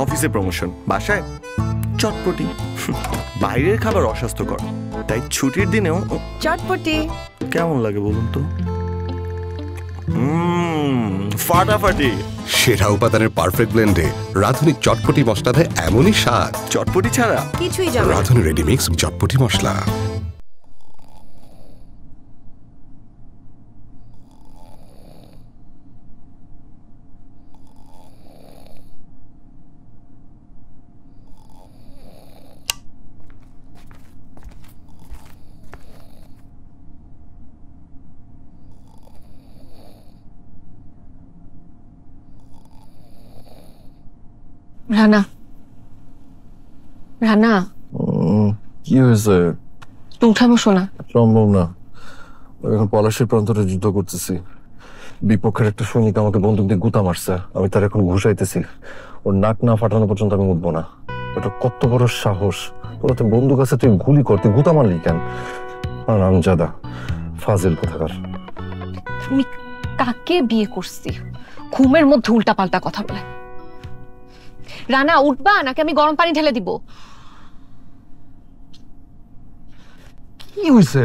অফিসে প্রমোশন, বাসায় চটপটি। বাইরের খাবার অস্বাস্থ্যকর, তাই ছুটির দিনেও চটপটি কেমন লাগে বলুন তো? ফাটাফাটি। সেরা উপাদানের পারফেক্ট ব্লেন্ডে রাঁধুনি চটপটি মশলা দেয় এমনই স্বাদ। চটপটি ছাড়া কিছুই যাবে না। রাঁধুনি রেডিমিক্স চটপটি মশলা। রানা, রানা কি হয়েছে? তুই উঠা বসো না। সম্ভব না, এখন পলাশির প্রান্তরে যুদ্ধ করতেছি। বিপক্ষের একটা সৈনিক আমাকে বন্দুক দিয়ে গুতা মারছে, আমি তার এখন ঘুষাইতেছি। ওর নাক না ফাটানো পর্যন্ত আমি উঠবো না। ওটা কত বড় সাহস! ওরা তো বন্দুক আছে, তুই গুলি কর, তুই গুতা মারলি কেন? আর আমজাদা ফাজিল কোথাকার। তুমি কাকে বিয়ে করছি? ঘুমের মধ্যে উল্টা পাল্টা কথা বলে। রানা, উঠবা নাকি আমি গরম পানি ঢেলে দিব? কি হয়েছে?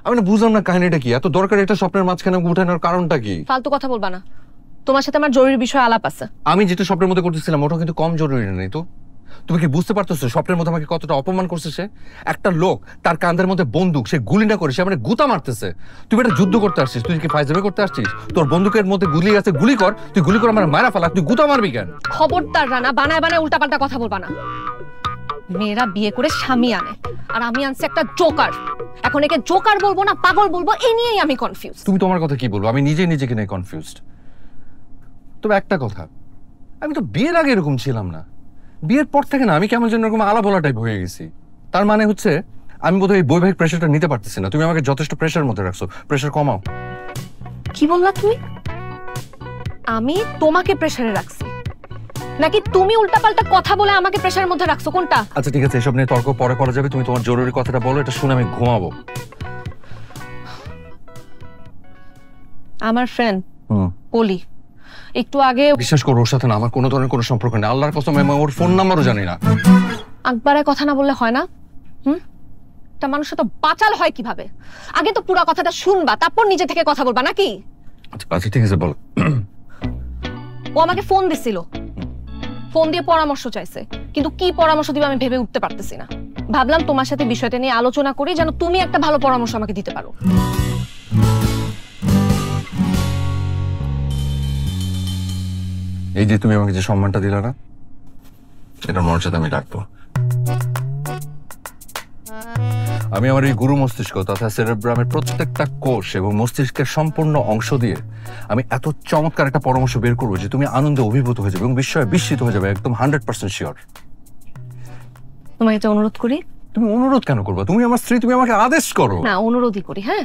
আমি না বুঝলাম না কাহিনীটা কি। এত দরকারি একটা স্বপ্নের মাঝখানে উঠানোর কারণটা কি? ফালতু কথা বলবা না, তোমার সাথে আমার জরুরি বিষয় আলাপ আছে। আমি যেটা স্বপ্নের মধ্যে করতেছিলাম ওটা কিন্তু কম জরুরি নেই তো। তুমি কি বুঝতে পারতেছো স্বপ্নের মধ্যে আমাকে কতটা অপমান করছে সে? একটা লোক, তার কাঁধের মধ্যে বন্দুক, সে গুলি না করে সে মানে গুতা মারতেছে। তুই একটা যুদ্ধ করতে আসছিস, তুই কি ফাইজলামি করতে আসছিস? তোর বন্দুকের মধ্যে গুলি আছে, গুলি কর, তুই গুলি করে আমার মারা ফেলা, তুই গুতা মারবি কেন? খবরদার রানা, বানায় বানায় উল্টা পাল্টা কথা বলবা না। মেয়েরা বিয়ে করে স্বামী আনে, আর আমি আনছি একটা জোকার। এখন একে জোকার বলবো না পাগল বলবো, এই নিয়েই আমি কনফিউজ। তুমি তোমার কথা কি বলবো? আমি নিজেই নিজেকে নিয়ে কনফিউজড। তবে একটা কথা, আমি তো বিয়ের আগে এরকম ছিলাম না। বিয়ের পর থেকে না আমি কেমন যেন এরকম আলা বলা টাইপ হয়ে গেছি। তার মানে হচ্ছে আমি বোধহয় এই বৈবাহিক প্রেশারটা নিতে পারতেছি না। তুমি আমাকে যথেষ্ট প্রেশার মধ্যে রাখছো, প্রেশার কমাও। কি বললা তুমি? আমি তোমাকে প্রেশারে রাখছি নাকি তুমি উল্টাপাল্টা কথা বলে আমাকে প্রেশারের মধ্যে রাখছো? কোনটা? আচ্ছা ঠিক আছে, এসব নিয়ে তর্ক পরে করা যাবে। তুমি তোমার জরুরি কথাটা বলো, এটা শুনে আমি ঘুমাবো। আমার ফ্রেন্ড কলি একটু আগে, বিশ্বাস করো ওর সাথে না আমার কোনো ধরনের কোনো সম্পর্ক নেই। আল্লাহর কসম আমি ওর ফোন নাম্বারও জানি না। আকবারে কথা না বললে হয় না? তা মানুষের তো বাঁচাল হয় কিভাবে? আগে তো পুরো কথাটা শুনবা, তারপর নিজে থেকে কথা বলবা নাকি? আচ্ছা ঠিক আছে বলো। ও আমাকে ফোন দিছিল, ফোন দিয়ে পরামর্শ চাইছে, কিন্তু কি পরামর্শ দিবে আমি ভেবে উঠতে পারতেছি না। ভাবলাম তোমার সাথে বিষয়টা নিয়ে আলোচনা করি, যেন তুমি একটা ভালো পরামর্শ আমাকে দিতে পারো। এই যে তুমি আমাকে যে সম্মানটা দিলে না, এটা মর্যাদা আমি রাখবো। আমি আমার এই গুরু মস্তিষ্ক তথা সেরেব্রামের প্রত্যেকটা কোষ এবং মস্তিষ্কের সম্পূর্ণ অংশ দিয়ে আমি এত চমৎকার একটা পরামর্শ বের করবো যে তুমি আনন্দে অভিভূত হয়ে যাবে এবং বিস্ময়ে বিস্মিত হয়ে যাবে, একদম 100% শিওর। তোমাকে একটা অনুরোধ করি। তুমি অনুরোধ কেন করবে? তুমি আমার স্ত্রী, তুমি আমাকে আদেশ করো। না, অনুরোধই করি। হ্যাঁ,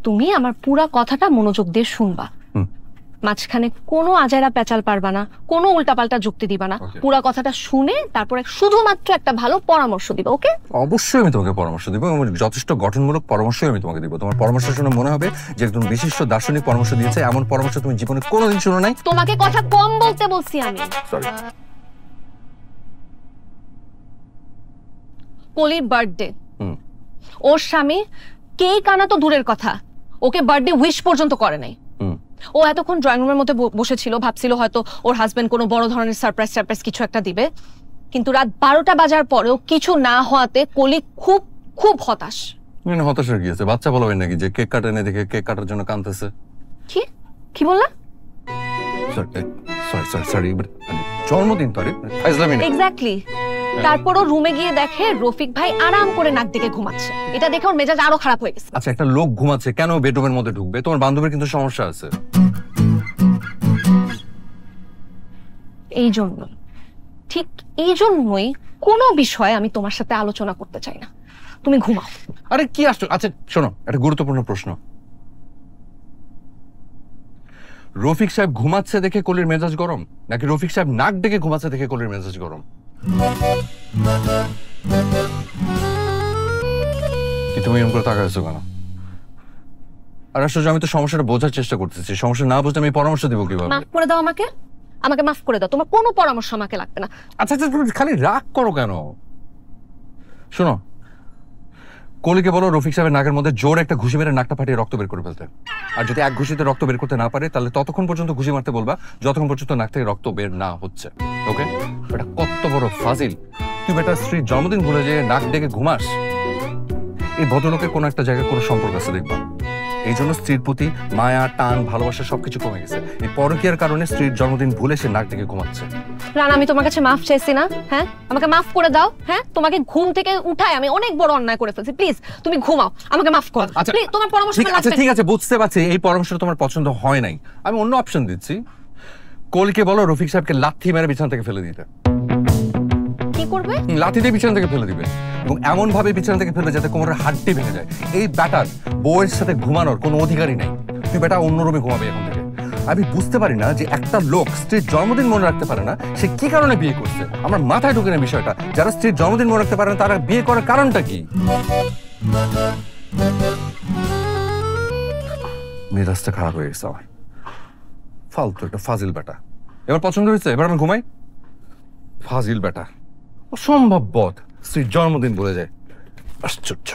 তুমি আমার পুরা কথাটা মনোযোগ দিয়ে শুনবা, মাঝখানে কোনো আজাইরা পেঁচাল পারবা না, কোনো উল্টাপাল্টা যুক্তি দিবা না। পুরা কথাটা শুনে তারপরে শুধুমাত্র একটা ভালো পরামর্শ দিবা। ওকে? অবশ্যই আমি তোমাকে পরামর্শ দিব এবং যথেষ্ট গঠনমূলক পরামর্শই আমি তোমাকে দিব। তোমার পরামর্শ শুনে মনে হবে যে একজন বিশিষ্ট দার্শনিক পরামর্শ দিয়েছে। এমন পরামর্শ তুমি জীবনে কোনোদিন শুনো নাই। তোমাকে কথা কম বলতে বলছি আমি। সরি। কলির বার্থডে, ওর স্বামী কেক আনা তো দূরের কথা, ওকে বার্থডে উইশ পর্যন্ত করে নাই। ও এতক্ষণ ড্রয়িং রুমের মধ্যে বসেছিল, ভাবছিল হয়তো ওর হাজবেন্ড কোনো বড় ধরনের সারপ্রাইজ কিছু একটা দিবে, কিন্তু রাত 12টা বাজার পরেও কিছু না হওয়াতে কলি খুব খুব হতাশ। হতাশ হয়ে গিয়েছে। বাচ্চা বলবেন নাকি যে কেক কাটা এনে দেখে কেক কাটার জন্য কাঁদতেছে? কি বললা? সরি, জন্মদিন তো। এক্স্যাক্টলি। তারপর ও রুমে গিয়ে দেখে রফিক ভাই আরাম করে নাক ডেকে ঘুমাচ্ছে। এটা দেখে ওর মেজাজ আরো খারাপ হয়ে গেছে। আচ্ছা, একটা লোক ঘুমাচ্ছে, কেন বেডরুমের মধ্যে ঢুকবে? তোমার বান্ধবীর কিন্তু সমস্যা আছে। ঠিক এই জন্যই কোনো বিষয়ে আমি তোমার সাথে আলোচনা করতে চাই না। তুমি ঘুমাও। আরে কি আসছো? আচ্ছা শোনো, একটা গুরুত্বপূর্ণ প্রশ্ন। রফিক সাহেব ঘুমাচ্ছে দেখে কলির মেজাজ গরম, নাকি রফিক সাহেব নাক ডেকে ঘুমাচ্ছে দেখে কলির মেজাজ গরম? কি তুমি এরকম করে তাকাচ্ছো কেন? আর আসলে আমি তো সমস্যাটা বোঝার চেষ্টা করতেছি। সমস্যা না বুঝতে আমি পরামর্শ দিব কিভাবে? মাফ করে দাও আমাকে, আমাকে মাফ করে দাও, তোমার কোনো পরামর্শ আমাকে লাগবে না। আচ্ছা আচ্ছা, তুমি খালি রাগ করো কেন? শোনো, কলিকে বলো রফিক সাহেবের নাকের মধ্যে জোর একটা ঘুষি মেরে নাকটা ফাটিয়ে রক্ত বের করে ফেলতে। আর যদি এক ঘুষিতে রক্ত বের করতে না পারে তাহলে ততক্ষণ পর্যন্ত ঘুষি মারতে বলবা যতক্ষণ পর্যন্ত নাক থেকে রক্ত বের না হচ্ছে। ওকে? এটা কত বড় ফাজিল! তুই বেটা স্ত্রীর জন্মদিন ভুলে যে নাক ডেকে ঘুমাস। এই ভদ্রলোকের কোনো একটা জায়গায় কোনো সম্পর্ক আছে দেখবা। এই জন্য স্ত্রীর প্রতি মায়া, টান, ভালোবাসা সবকিছু কমে গেছে। এই পরকীয়ার কারণে স্ত্রীর জন্মদিন ভুলে সে নাক ডেকে ঘুমাচ্ছে। রানা, আমি তোমার কাছে মাফ চাইছি না? হ্যাঁ, আমাকে মাফ করে দাও। হ্যাঁ, তোমাকে ঘুম থেকে উঠায় আমি অনেক বড় অন্যায় করে ফেলছি। প্লিজ তুমি ঘুমাও, আমাকে মাফ করো। আচ্ছা, প্লিজ, তোমার পরামর্শ ঠিক আছে, লাগবে। ঠিক আছে, বুঝতে পারছি এই পরামর্শটা তোমার পছন্দ হয় নাই। আমি অন্য অপশন দিচ্ছি। কলিকে বলো রফিক সাহেবকে লাথি মেরে বিছানা থেকে ফেলে দিতে। কি করবে? লাথি দিয়ে বিছানা থেকে ফেলে দিবে এবং এমন ভাবে বিছানা থেকে ফেলে যাতে কোমরের হাড্ডি ভেঙে যায়। এই ব্যাটার বউয়ের সাথে ঘুমানোর কোনো অধিকারই নাই। তুই বেটা অন্য রুমে ঘুমাবে এখন থেকে। আমি বুঝতে পারি না যে একটা লোক স্ত্রীর জন্মদিন মনে রাখতে পারে না, সে কি কারণে বিয়ে করছে। আমার মাথায় ঢুকে না বিষয়টা। যারা স্ত্রীর জন্মদিন মনে রাখতে পারে না তারা বিয়ে করার কারণটা কি? মেজাজটা খারাপ হয়ে গেছে আমার। ফালতু একটা ফাজিল বেটা। এবার পছন্দ হয়েছে, এবার আমি ঘুমাই। ফাজিল বেটা, অসম্ভব বদ, স্ত্রীর জন্মদিন বলে যায়। আশ্চর্য।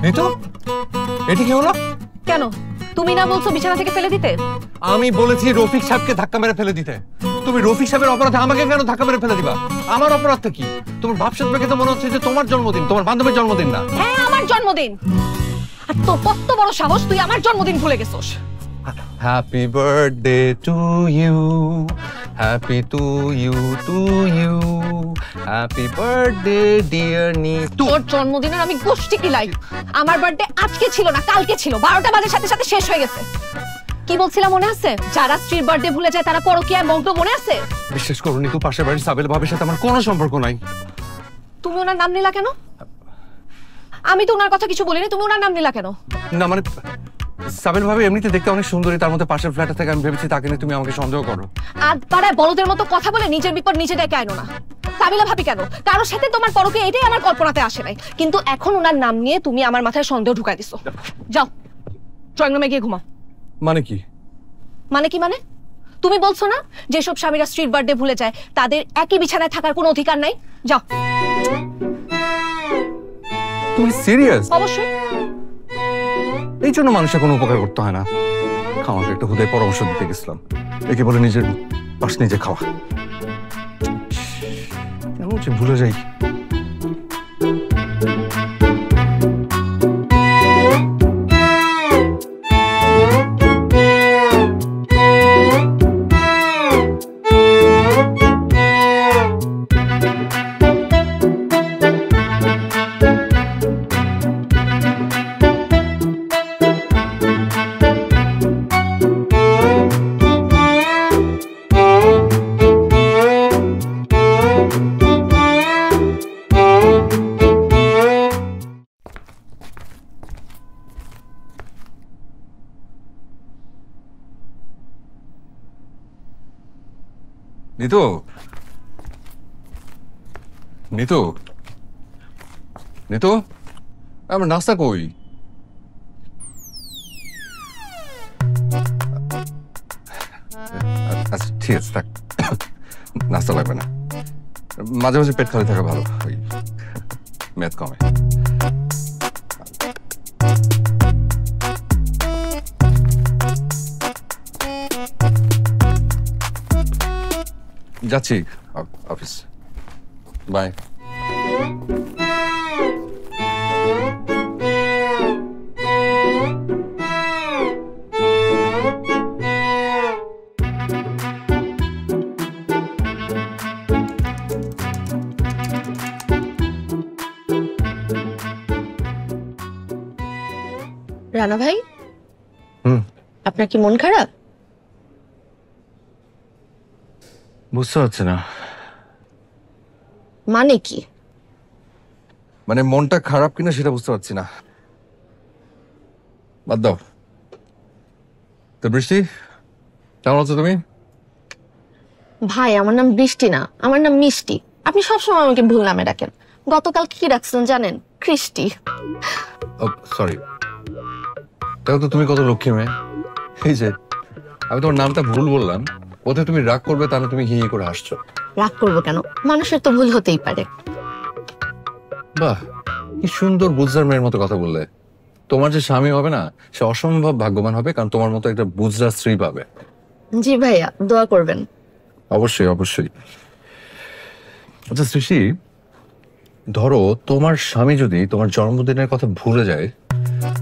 এই তো, এটি কি হলো? কেন? তুমি না বলছো বিছানা থেকে ফেলে দিতে? আমি বলেছি রফিক সাহেবকে ধাক্কা মেরে ফেলে দিতে। তুমি রফিক সাহেবের অপরাধে আমাকে কেন ধাক্কা মেরে ফেলে দিবা? আমার অপরাধটা কি? তোমার ভাবসাব দেখে তো মনে হচ্ছে যে তোমার জন্মদিন, তোমার বান্ধবীর জন্মদিন না। হ্যাঁ, আমার জন্মদিন। আর তো কত বড় সাহস, তুই আমার জন্মদিন ভুলে গেছিস। Happy birthday to you, happy to you, to you, happy birthday dear Nitu. তোর জন্মদিনের আমি গোষ্ঠী কিলাই। আমার বার্থডে আজকে ছিল না, কালকে ছিল। 12টা বাজে সাথে সাথে শেষ হয়ে গেছে। কি বলছিলাম মনে আছে? যারা স্ত্রীর বার্থডে ভুলে যায় তারা পরকীয়ায় মগ্ন, মনে আছে? বিশ্বাস করো নিতু, পাশের বাড়ির সাবেল ভাবির সাথে আমার কোনো সম্পর্ক নাই। তুমি ওনার নাম নিলা কেন? আমি তো ওনার কথা কিছু বলিনি, তুমি ওনার নাম নিলা কেন? না মানে সাবেল ভাবি এমনিতে দেখতে অনেক সুন্দরী, তার মধ্যে পাশের ফ্ল্যাটে থেকে আমি ভেবেছি তাকে নিয়ে তুমি আমাকে সন্দেহ করো। আজ পাড়ায় বলদের মতো কথা বলে নিজের বিপদ নিজে ডেকে আনো না। সাবিলা ভাবি কেন? কারোর সাথে তোমার পরকীয়া, এটাই আমার কল্পনাতে আসে নাই। কিন্তু এখন ওনার নাম নিয়ে তুমি আমার মাথায় সন্দেহ ঢুকাই দিছো। যাও, ড্রয়িং রুমে গিয়ে ঘুমাও। মানে কি? মানে কি মানে? তুমি বলছো না যেসব স্বামীরা স্ত্রীর বার্থডে ভুলে যায় তাদের একই বিছানায় থাকার কোনো অধিকার নাই? যাও। তুমি সিরিয়াস? অবশ্যই। এই জন্য মানুষের কোনো উপকার করতে হয় না। খাওয়াকে একটা হুদয় পরামর্শ দিতে গেছিলাম, একে বলে নিজের পাশ নিজে খাওয়া। কেমন যে ভুলে যাই। নিতু, নিতু, নিতু, আমার নাস্তা কই? আচ্ছা ঠিক আছে, থাক, নাস্তা লাগবে না। মাঝে মাঝে পেট খালি থাকা ভালো, ওই মেদ কমে। যাচ্ছি অফিস, বাই। রানা ভাই, হুম, আপনার কি মন খারাপ? বুঝতে পারছি না। মানে কি? মানে মনটা খারাপ কিনা সেটা বুঝতে পারছি না। বাদ দাও তো। বৃষ্টি, কেমন আছো তুমি? ভাই, আমার নাম বৃষ্টি না, আমার নাম মিষ্টি। আপনি সবসময় আমাকে ভুল নামে ডাকেন। গতকাল কি রাখছেন জানেন? কৃষ্টি। সরি, তাহলে তো তুমি কত লক্ষ্মী মেয়ে। এই যে আমি তোমার নামটা ভুল বললাম, ওতে তুমি রাগ করবে, তাহলে তুমি হি হি করে হাসছো। রাগ করবো কেন? মানুষের তো ভুল হতেই পারে। বাহ, কি সুন্দর বুঝদার মেয়ের মতো কথা বললে। তোমার যে স্বামী হবে না, সে অসম্ভব ভাগ্যবান হবে, কারণ তোমার মতো একটা বুঝদার স্ত্রী পাবে। জি ভাইয়া, দোয়া করবেন। অবশ্যই অবশ্যই। আচ্ছা সৃষ্টি, ধরো তোমার স্বামী যদি তোমার জন্মদিনের কথা ভুলে যায়,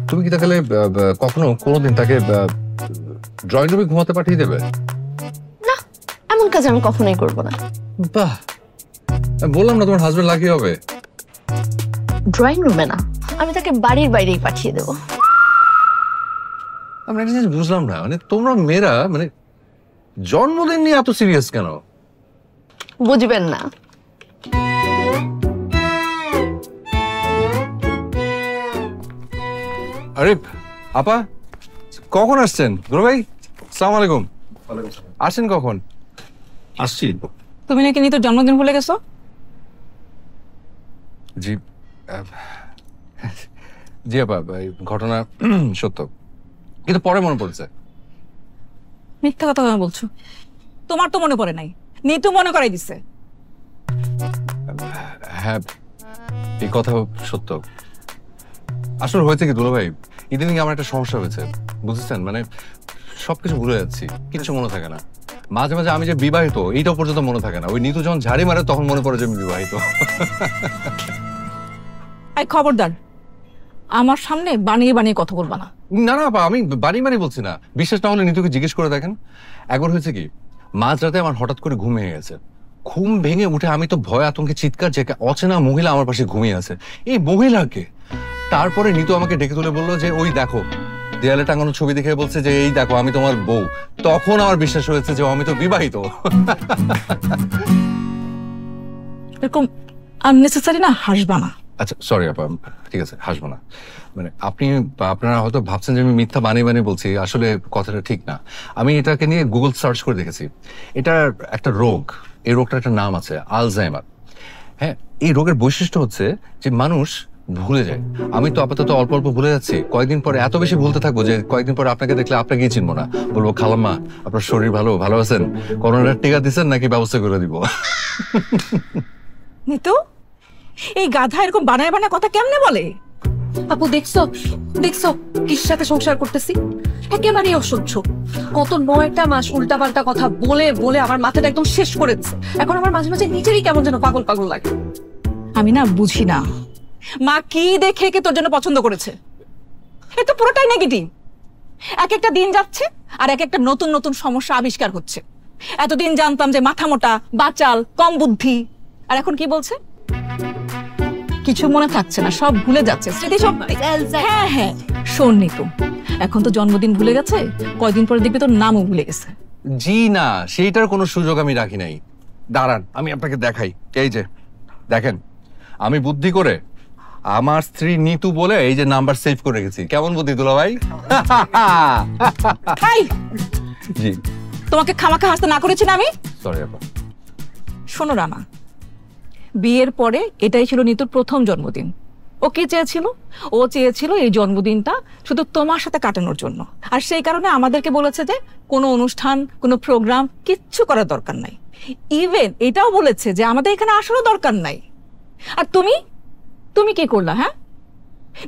তুমি কি তাহলে কখনো কোনোদিন তাকে ড্রয়িং রুমে ঘুমাতে পাঠিয়ে দেবে? না, এমন কাজ আমি কখনোই করব না। বাহ, আমি বললাম না তোমার হাজবেন্ড লাকি হবে। ড্রয়িং রুমে না, আমি তাকে বাড়ির বাইরেই পাঠিয়ে দেব। আমি একটা জিনিস বুঝলাম না, মানে তোমরা মেয়েরা মানে জন্মদিন নিয়ে এত সিরিয়াস কেন? বুঝবেন না। আরে আপা, কখন আসছেন? গুরু ভাই, সালাম আলাইকুম। আসেন কখন? আসছি। তুমি নাকি নিতোর জন্মদিন ভুলে গেছো? জি জি আপা, এই ঘটনা সত্য, কিন্তু পরে মনে পড়েছে। মিথ্যা কথা কেন বলছো? তোমার তো মনে পড়ে নাই, নিতু মনে করাই দিছে। হ্যাঁ, এই কথা সত্য। আসলে হয়েছে কি দুলা ভাই, ইদানিং আমার একটা সমস্যা হয়েছে, বুঝেছেন? মানে সবকিছু ভুলে যাচ্ছি, কিচ্ছু মনে থাকে না। মাঝে মাঝে আমি যে বিবাহিত এইটাও পর্যন্ত মনে থাকে না। ওই নিতু যখন ঝাড়ি মারে তখন মনে পড়ে যে আমি বিবাহিত। এই খবরদার, আমার সামনে বানিয়ে বানিয়ে কথা বলবা না। না না আপা, আমি বাড়ি বলছি না। বিশ্বাস না হলে নিতুকে জিজ্ঞেস করে দেখেন। একবার হয়েছে কি, মাঝরাতে আমার হঠাৎ করে ঘুম ভেঙে গেছে। ঘুম ভেঙে উঠে আমি তো ভয় আতঙ্কে চিৎকার, যে অচেনা মহিলা আমার পাশে ঘুমিয়ে আছে। এই মহিলাকে তারপরে নিতু আমাকে ডেকে তুলে বললো যে ওই দেখো, দেয়ালে টাঙানো ছবি দেখে বলছে যে এই দেখো আমি তোমার বউ। তখন আমার বিশ্বাস হয়েছে যে আমি তো বিবাহিত। এরকম আননেসেসারি না হাসবা না। আচ্ছা সরি আপা, ঠিক আছে, হাসবো না। মানে আপনারা হয়তো ভাবছেন যে আমি মিথ্যা বানিয়ে বলছি, আসলে কথাটা ঠিক না। আমি এটাকে নিয়ে গুগল সার্চ করে দেখেছি। এটা একটা রোগ, এই রোগটার একটা নাম আছে, আলজাইমার। হ্যাঁ, এই রোগের বৈশিষ্ট্য হচ্ছে যে মানুষ ভুলে যায়। আমি তো আপাতত অল্প অল্প ভুলে যাচ্ছি, কয়েকদিন পরে এত বেশি ভুলতে থাকবো যে কয়েকদিন পরে আপনাকে দেখলে আপনাকেই চিনবো না। বলবো খালাম্মা, আপনার শরীর ভালো আছেন? করোনার টিকা দিচ্ছেন নাকি ব্যবস্থা করে দিব? নিতু, এই গাধা এরকম বানায় বানায় কথা কেমনে বলে? আপু দেখছো দেখছো কির সাথে সংসার করতেছি? একেবারে অসহ্য। কত 9টা মাস উল্টাপাল্টা কথা বলে বলে আমার মাথাটা একদম শেষ করে দিচ্ছে। এখন আমার মাঝে মাঝে নিজেরই কেমন যেন পাগল পাগল লাগে। আমি না বুঝি না, মা কি দেখে কে তোর জন্য পছন্দ করেছে? এ তো পুরোটাই নেগেটিভ। এক একটা দিন যাচ্ছে আর এক একটা নতুন নতুন সমস্যা আবিষ্কার হচ্ছে। এতদিন জানতাম যে মাথা মোটা, বাচাল, কম বুদ্ধি, আর এখন কি বলছে? কিছু মনে থাকছে না, সব ভুলে যাচ্ছে, স্মৃতি সব। হ্যাঁ হ্যাঁ, শোন নিতু, এখন তো জন্মদিন ভুলে গেছে, কয়দিন পরে দেখবি তোর নামও ভুলে গেছে। জি না, সেইটার কোনো সুযোগ আমি রাখি নাই। দাঁড়ান, আমি আপনাকে দেখাই। এই যে দেখেন, আমি বুদ্ধি করে আমার স্ত্রী নিতু বলে এই যে নাম্বার সেভ করে রেখেছি। কেমন বুদ্ধি দুলা ভাই? জি, তোমাকে খামাখা হাসতে না করেছি না আমি? সরি আপা। শোনো রানা, বিয়ের পরে এটাই ছিল নিতুর প্রথম জন্মদিন। ও কি চেয়েছিল? ও চেয়েছিল এই জন্মদিনটা শুধু তোমার সাথে কাটানোর জন্য। আর সেই কারণে আমাদেরকে বলেছে যে কোনো অনুষ্ঠান, কোনো প্রোগ্রাম কিচ্ছু করার দরকার নাই। ইভেন এটাও বলেছে যে আমাদের এখানে আসারও দরকার নাই। আর তুমি তুমি কি করলা? হ্যাঁ,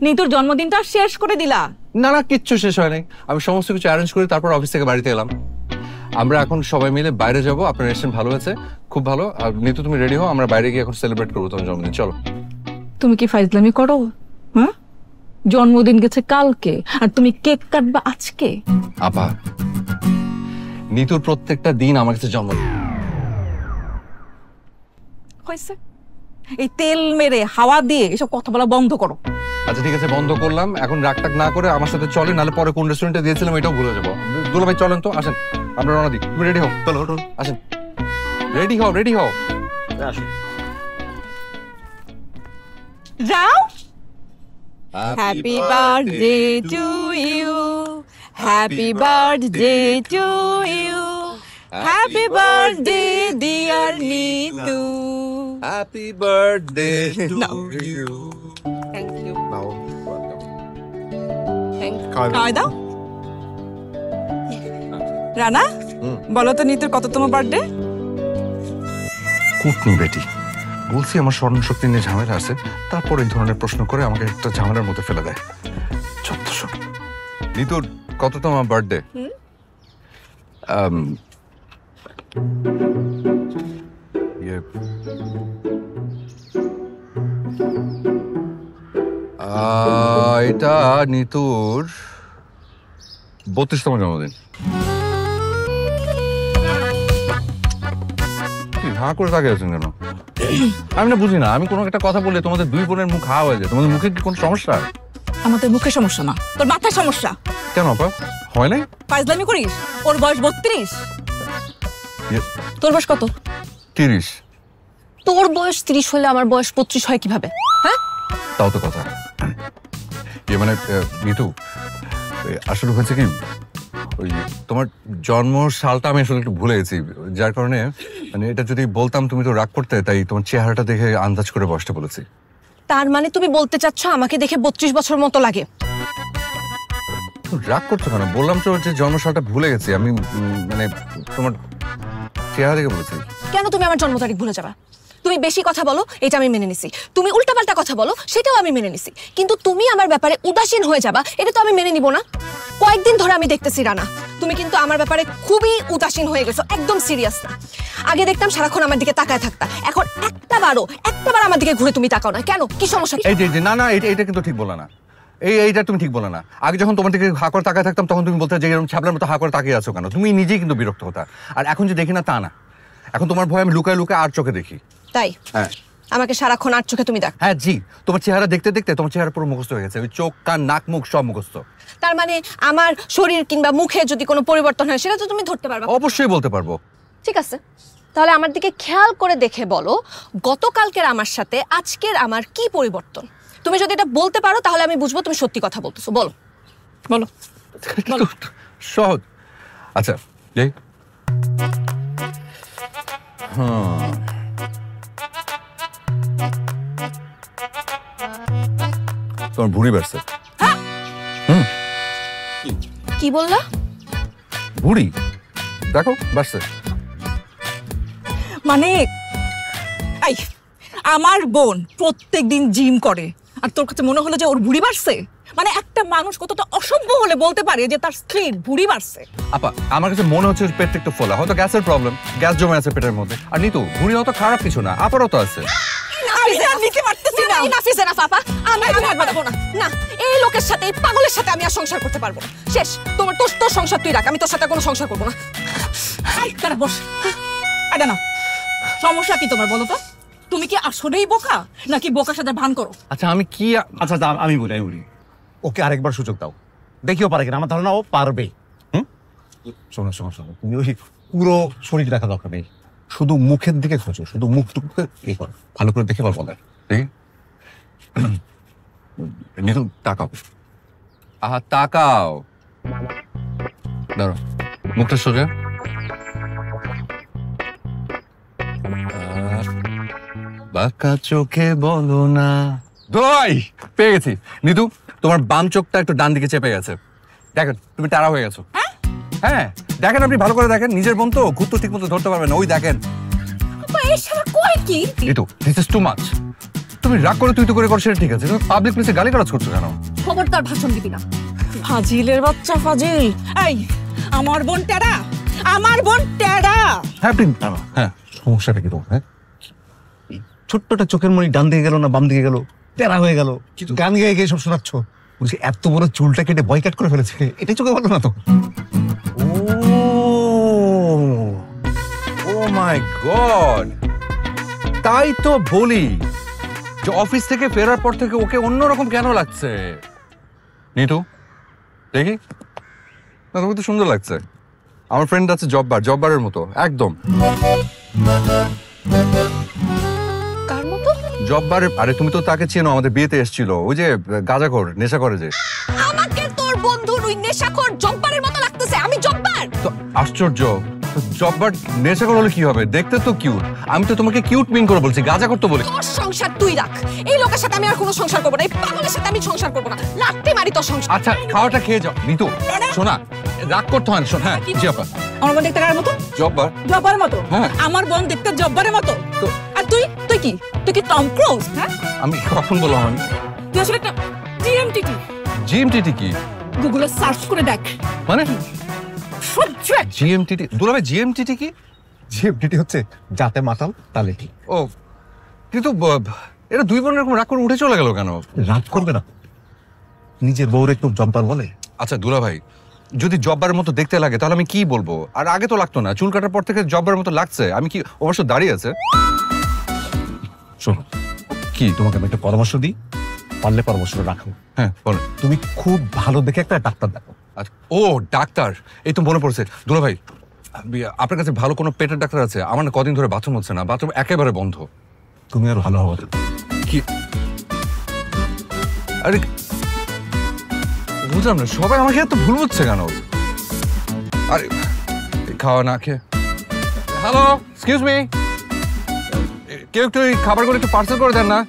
নিতুর জন্মদিনটা শেষ করে দিলা। না না, কিচ্ছু শেষ হয় নাই। আমি সমস্ত কিছু অ্যারেঞ্জ করে তারপর অফিস থেকে বাড়িতে এলাম। আমরা এখন সবাই মিলে বাইরে যাব। আপনার রেস্টুরেন্ট ভালো হয়েছে, খুব ভালো। আর নিতু তুমি রেডি হও, আমরা বাইরে গিয়ে এখন সেলিব্রেট করবো তোমার জন্মদিন। চলো। তুমি কি ফাইজলামি করো? হ্যাঁ, জন্মদিন গেছে কালকে আর তুমি কেক কাটবা আজকে? আপা, নিতুর প্রত্যেকটা দিন আমার কাছে জন্মদিন। হয়েছে, এই তেল মেরে হাওয়া দিয়ে এসব কথা বলা বন্ধ করো। আচ্ছা ঠিক আছে, বন্ধ করলাম। এখন রাগটাক না করে আমার সাথে চলে, নাহলে পরে কোন রেস্টুরেন্টে দিয়েছিলাম এটাও ভুলে যাবো। দুলা ভাই চলেন তো, আসেন, আমরা রওনা দিই। তুমি রেডি হও, চলো আসেন, রেডি হও। যাও। Happy birthday to you, happy birthday to you, happy birthday dear Nitu. Happy birthday to No. You. Thank you নাও খাওয়াই দাও। রানা, বলো তো নিতুর কততম বার্থডে? কুটনি বেটি, বলছি আমার স্মরণ শক্তি নিয়ে ঝামেলা আছে, তারপর এই ধরনের প্রশ্ন করে আমাকে একটা ঝামেলার মধ্যে ফেলে দেয়। চত্বর। নিতুর কততম বার্থডে? এটা নিতুর 32তম জন্মদিন। হা করে তাকিয়ে আছেন কেন? আমি না বুঝি না, আমি কোনো একটা কথা বললে তোমাদের দুই বোনের মুখ হা হয়ে যায়। তোমাদের মুখে কি কোনো সমস্যা? আমাদের মুখে সমস্যা না, তোর মাথায় সমস্যা। কেন আপা, হয় নাই? ফাইজলামি করিস? ওর বয়স 32, ইয়ে, তোর বয়স কত? 30। তোর বয়স 30 হলে আমার বয়স 25 হয় কিভাবে? হ্যাঁ, তাও তো কথা। মানে নিতু, আসলে হয়েছে কি, ওই তোমার জন্ম সালটা আমি আসলে একটু ভুলে গেছি, যার কারণে মানে এটা যদি বলতাম তুমি তো রাগ করতে, তাই তোমার চেহারাটা দেখে আন্দাজ করে বসতে বলেছি। তার মানে তুমি বলতে চাচ্ছ আমাকে দেখে 32 বছর মতো লাগে? রাগ করছো কেন? বললাম তো যে জন্ম সালটা ভুলে গেছি আমি, মানে তোমার চেহারা দেখে বলেছি। কেন তুমি আমার জন্ম তারিখ ভুলে যাবা? তুমি বেশি কথা বলো, এটা আমি মেনে নিছি। তুমি উল্টাপাল্টা কথা বলো, সেটাও আমি মেনে নিছি। কিন্তু তুমি আমার ব্যাপারে উদাসীন হয়ে যাবা, এটা তো আমি মেনে নিব না। কয়েকদিন ধরে আমি দেখতেছি রানা, তুমি কিন্তু আমার ব্যাপারে খুবই উদাসীন হয়ে গেছো, একদম সিরিয়াস না। আগে দেখতাম সারাক্ষণ আমার দিকে তাকায় থাকতা, এখন একটাবার আমার দিকে ঘুরে তুমি তাকাও না। কেন, কি সমস্যা? এই যে না না, এটা কিন্তু ঠিক বলে না। এইটা তুমি ঠিক বলে না। আগে যখন তোমার দিকে হা করে তাকায় থাকতাম, তখন তুমি বলতে যে এরকম ছাবলার মতো হা করে তাকিয়ে আছো কেন? তুমি নিজেই কিন্তু বিরক্ত হতা। আর এখন যে দেখি না তা না, এখন তোমার ভয় আমি লুকায় লুকায় আর চোখে দেখি। তাই হ্যাঁ আমাকে সারাক্ষণ আর চোখে তুমি দেখ? হ্যাঁ জি, তোমার চেহারা দেখতে দেখতে তোমার চেহারা পুরো মুখস্থ হয়ে গেছে। ওই চোখ, কান, নাক, মুখ সব মুখস্থ। তার মানে আমার শরীর কিংবা মুখে যদি কোনো পরিবর্তন হয়, সেটা তো তুমি ধরতে পারবা? অবশ্যই বলতে পারবো। ঠিক আছে, তাহলে আমার দিকে খেয়াল করে দেখে বলো, গতকালকের আমার সাথে আজকের আমার কি পরিবর্তন? তুমি যদি এটা বলতে পারো তাহলে আমি বুঝবো তুমি সত্যি কথা বলতেছো। বলো বলো। সহজ। আচ্ছা যাই। হ্যাঁ, তোমার ভুঁড়ি বাড়ছে। কি বললা? ভুঁড়ি দেখো বাড়ছে। মানে এই আমার বোন প্রত্যেকদিন জিম করে, আর তোর কাছে মনে হলো যে ওর ভুঁড়ি বাড়ছে? মানে একটা মানুষ কতটা অসভ্য হলে বলতে পারে যে তার স্ত্রীর ভুঁড়ি বাড়ছে? আপা, আমার কাছে মনে হচ্ছে পেটটা একটু ফোলা, হয়তো গ্যাসের প্রবলেম, গ্যাস জমে আছে পেটের মধ্যে। আর নিতু, ভুঁড়ি হয়তো খারাপ কিছু না, আপারও তো আছে। না, এই লোকের সাথে, এই পাগলের সাথে আমি আর সংসার করতে পারবো না। শেষ। তোর সংসার তুই রাখ, আমি তোর সাথে কোনো সংসার করবো না। বস। আরে না, সমস্যা কি তোমার বলো তো? তুমি কি আসলেই বোকা, নাকি বোকার সাথে ভান করো? আচ্ছা আমি কি আচ্ছা আমি বলি ওকে আরেকবার সুযোগ দাও, দেখিও পারে কিনা। আমার ধারণা ও পারবে। শোনো, তুমি ওই পুরো শরীর দেখা দরকার নেই, শুধু মুখের দিকে খোঁজো, শুধু মুখটুকুকে এই করো, ভালো করে দেখে বল। দেখি। নিতু তাকাও। আহা তাকাও। দাঁড়ো, মুখটা সোজা। বাঁকা চোখে বলো না। দই পেয়ে গেছি। নিতু, তোমার বাম চোখটা একটু ডান দিকে চেপে গেছে। দেখেন তুমি তাড়া হয়ে গেছো। হ্যাঁ দেখেন, আপনি ভালো করে দেখেন। নিজের বোন তো, খুব তো ঠিক মতো ধরতে পারবেন না। ওই দেখেন। Nitu, this is too much. তুমি রাগ করে তুই তো করে করো সেটা ঠিক আছে, তুমি পাবলিক প্লেসে গালিগালাজ করছো কেন? খবরদার ভাষণ দিবি না। ফাজিলের বাচ্চা ফাজিল। এই আমার বোন টেরা, আমার বোন টেরা। হ্যাঁ হ্যাঁ, সমস্যাটা কি তোমার? হ্যাঁ, ছোট্টটা চোখের মনি ডান দিকে গেল না বাম দিকে গেল, তেরা হয়ে গেল, গান গেয়ে গিয়ে সব শোনাচ্ছ। বলছি এত বড় চুলটা কেটে বয়কাট করে ফেলেছে, এটাই চোখে বলো না তো? ও মাই গড, তাই তো বলি যে অফিস থেকে ফেরার পর থেকে ওকে অন্যরকম কেন লাগছে। নিতু দেখি না, তোমাকে তো সুন্দর লাগছে। আমার ফ্রেন্ড আছে জব্বারের মতো একদম। কার মতো? জব্বারের। আরে তুমি তো তাকে চেনো, আমাদের বিয়েতে এসেছিল, ওই যে গাঁজাখোর, নেশা করে যে। আমাকে তোর বন্ধুর ওই নেশাখোর জব্বারের মতো লাগতেছে? আমি জব্বার? তো আশ্চর্য, জব্বার নেশা করলে কি হবে? দেখতে তো কিউট। আমি তো তোমাকে কিউট মিন করে বলছি, গাঁজা করতে বলি। তোর সংসার তুই রাখ, এই লোকের সাথে আমি আর কোনো সংসার করবো না, এই পাগলের সাথে আমি সংসার করবো না, লাত্তি মারি তোর সংসার। আচ্ছা খাওয়াটা খেয়ে যাও নিতু। শোনা, রাগ করতে হয় না। শোন, হ্যাঁ জি আপা। আমার বোন দেখতে কার মতো? জব্বার। জব্বারের মতো? হ্যাঁ। আমার বোন দেখতে জব্বারের মতো? তো আর তুই তুই কি তুই কি টম ক্রুজ? হ্যাঁ, আমি কখন বললাম? আমি তুই আসলে একটা জিএমটিটি। জিএমটিটি কি গুগলে সার্চ করে দেখ। মানে? সহ্য। জিএমটিটি দুলাভাই, জিএমটিটি কি? জিএফডিটি হচ্ছে যাতে মাতাল তালে ঠিক। ও কিন্তু এটা দুই বোন এরকম রাগ করে উঠে চলে গেল কেন? রাগ করবে না, নিজের বউর একটু জব্বার বলে। আচ্ছা দুলাভাই, যদি জব্বারের মতো দেখতে লাগে তাহলে আমি কি বলবো? আর আগে তো লাগতো না, চুল কাটার পর থেকে জব্বারের মতো লাগছে। আমি কি অবশ্য দাঁড়িয়ে আছে? শোনো, কি তোমাকে আমি একটা পরামর্শ দিই, পারলে পরামর্শটা রাখো। হ্যাঁ বলো। তুমি খুব ভালো দেখে একটা ডাক্তার দেখো। আচ্ছা, ও ডাক্তার, এই তো মনে পড়ছে দুলাভাই, আপনার কাছে ভালো কোনো পেটের ডাক্তার আছে? আমার না কদিন ধরে বাথরুম হচ্ছে না, বাথরুম একেবারে বন্ধ। তুমি আর ভালো হবে। কি? আরে বুঝলাম না, সবাই আমাকে এত ভুল বুঝছে কেন? আরে খাওয়া না খেয়ে। হ্যালো, এক্সকিউজ মি, কেউ একটু এই খাবারগুলো একটু পার্সেল করে দেন না।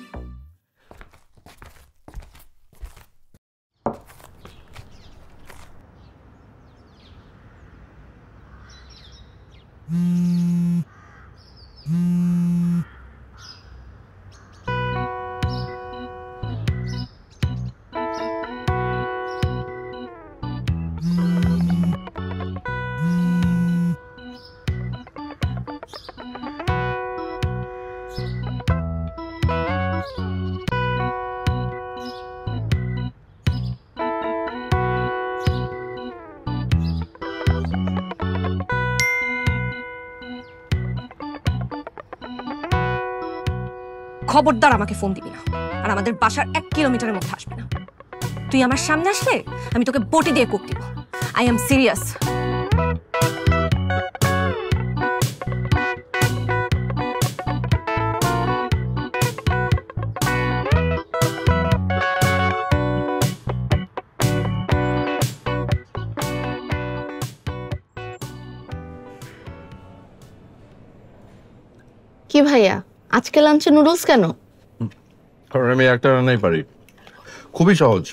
খবরদার আমাকে ফোন দিবি না, আর আমাদের বাসার 1 কিলোমিটারের মধ্যে আসবে না। তুই আমার সামনে আসলে আমি তোকে বটি দিয়ে কোপ দিব। I am serious. কি ভাইয়া, আজকে লাঞ্চে নুডলস কেন? কারণ আমি একটা রান্নাই পারি, খুবই সহজ।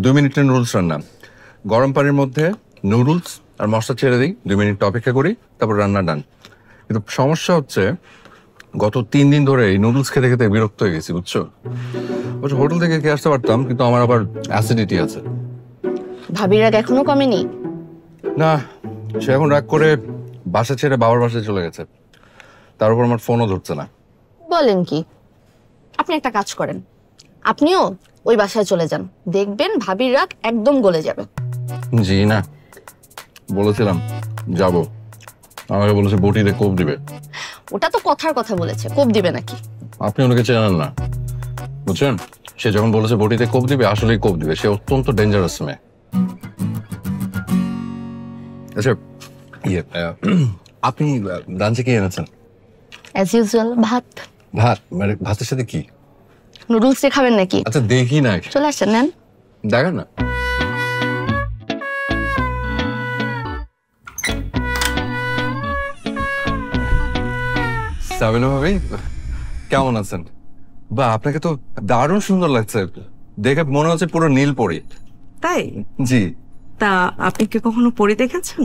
2 মিনিটের নুডলস রান্না। গরম পানির মধ্যে নুডলস আর মশলা ছেড়ে দিই, 2 মিনিট অপেক্ষা করি, তারপর রান্না ডান। কিন্তু সমস্যা হচ্ছে গত 3 দিন ধরে এই নুডলস খেতে খেতে বিরক্ত হয়ে গেছি, বুঝছো? অবশ্য হোটেল থেকে খেয়ে আসতে পারতাম, কিন্তু আমার আবার অ্যাসিডিটি আছে। ভাবির রাগ এখনো কমেনি? না, সে এখন রাগ করে বাসা ছেড়ে বাবার বাসায় চলে গেছে। তার উপর আমার ফোনও ধরছে না। বলেন কি? আপনি একটা কাজ করেন, আপনিও ওই বাসায় চলে যান, দেখবেন ভাবির রাগ একদম গলে যাবে। জি না, বলেছিলাম যাব, আমাকে বলেছে বটিতে কোপ দিবে। ওটা তো কথার কথা বলেছে, কোপ দিবে নাকি? আপনি ওনাকে চেনেন না, বুঝছেন? সে যখন বলেছে বটিতে কোপ দিবে, আসলেই কোপ দিবে। সে অত্যন্ত ডেঞ্জারাস মেয়ে। আচ্ছা আপনি লাঞ্চে কি এনেছেন? অ্যাজ ইউজুয়াল ভাত। ভাত? মানে ভাতের সাথে কি? নুডলস দিয়ে খাবেন নাকি? আচ্ছা দেখি না, চলে আসেন, নেন। দেখেন না। সাবিনা ভাবি কেমন আছেন? বা আপনাকে তো দারুণ সুন্দর লাগছে, দেখে মনে হচ্ছে পুরো নীল পরি। তাই? জি। তা আপনি কি কখনো পরি দেখেছেন?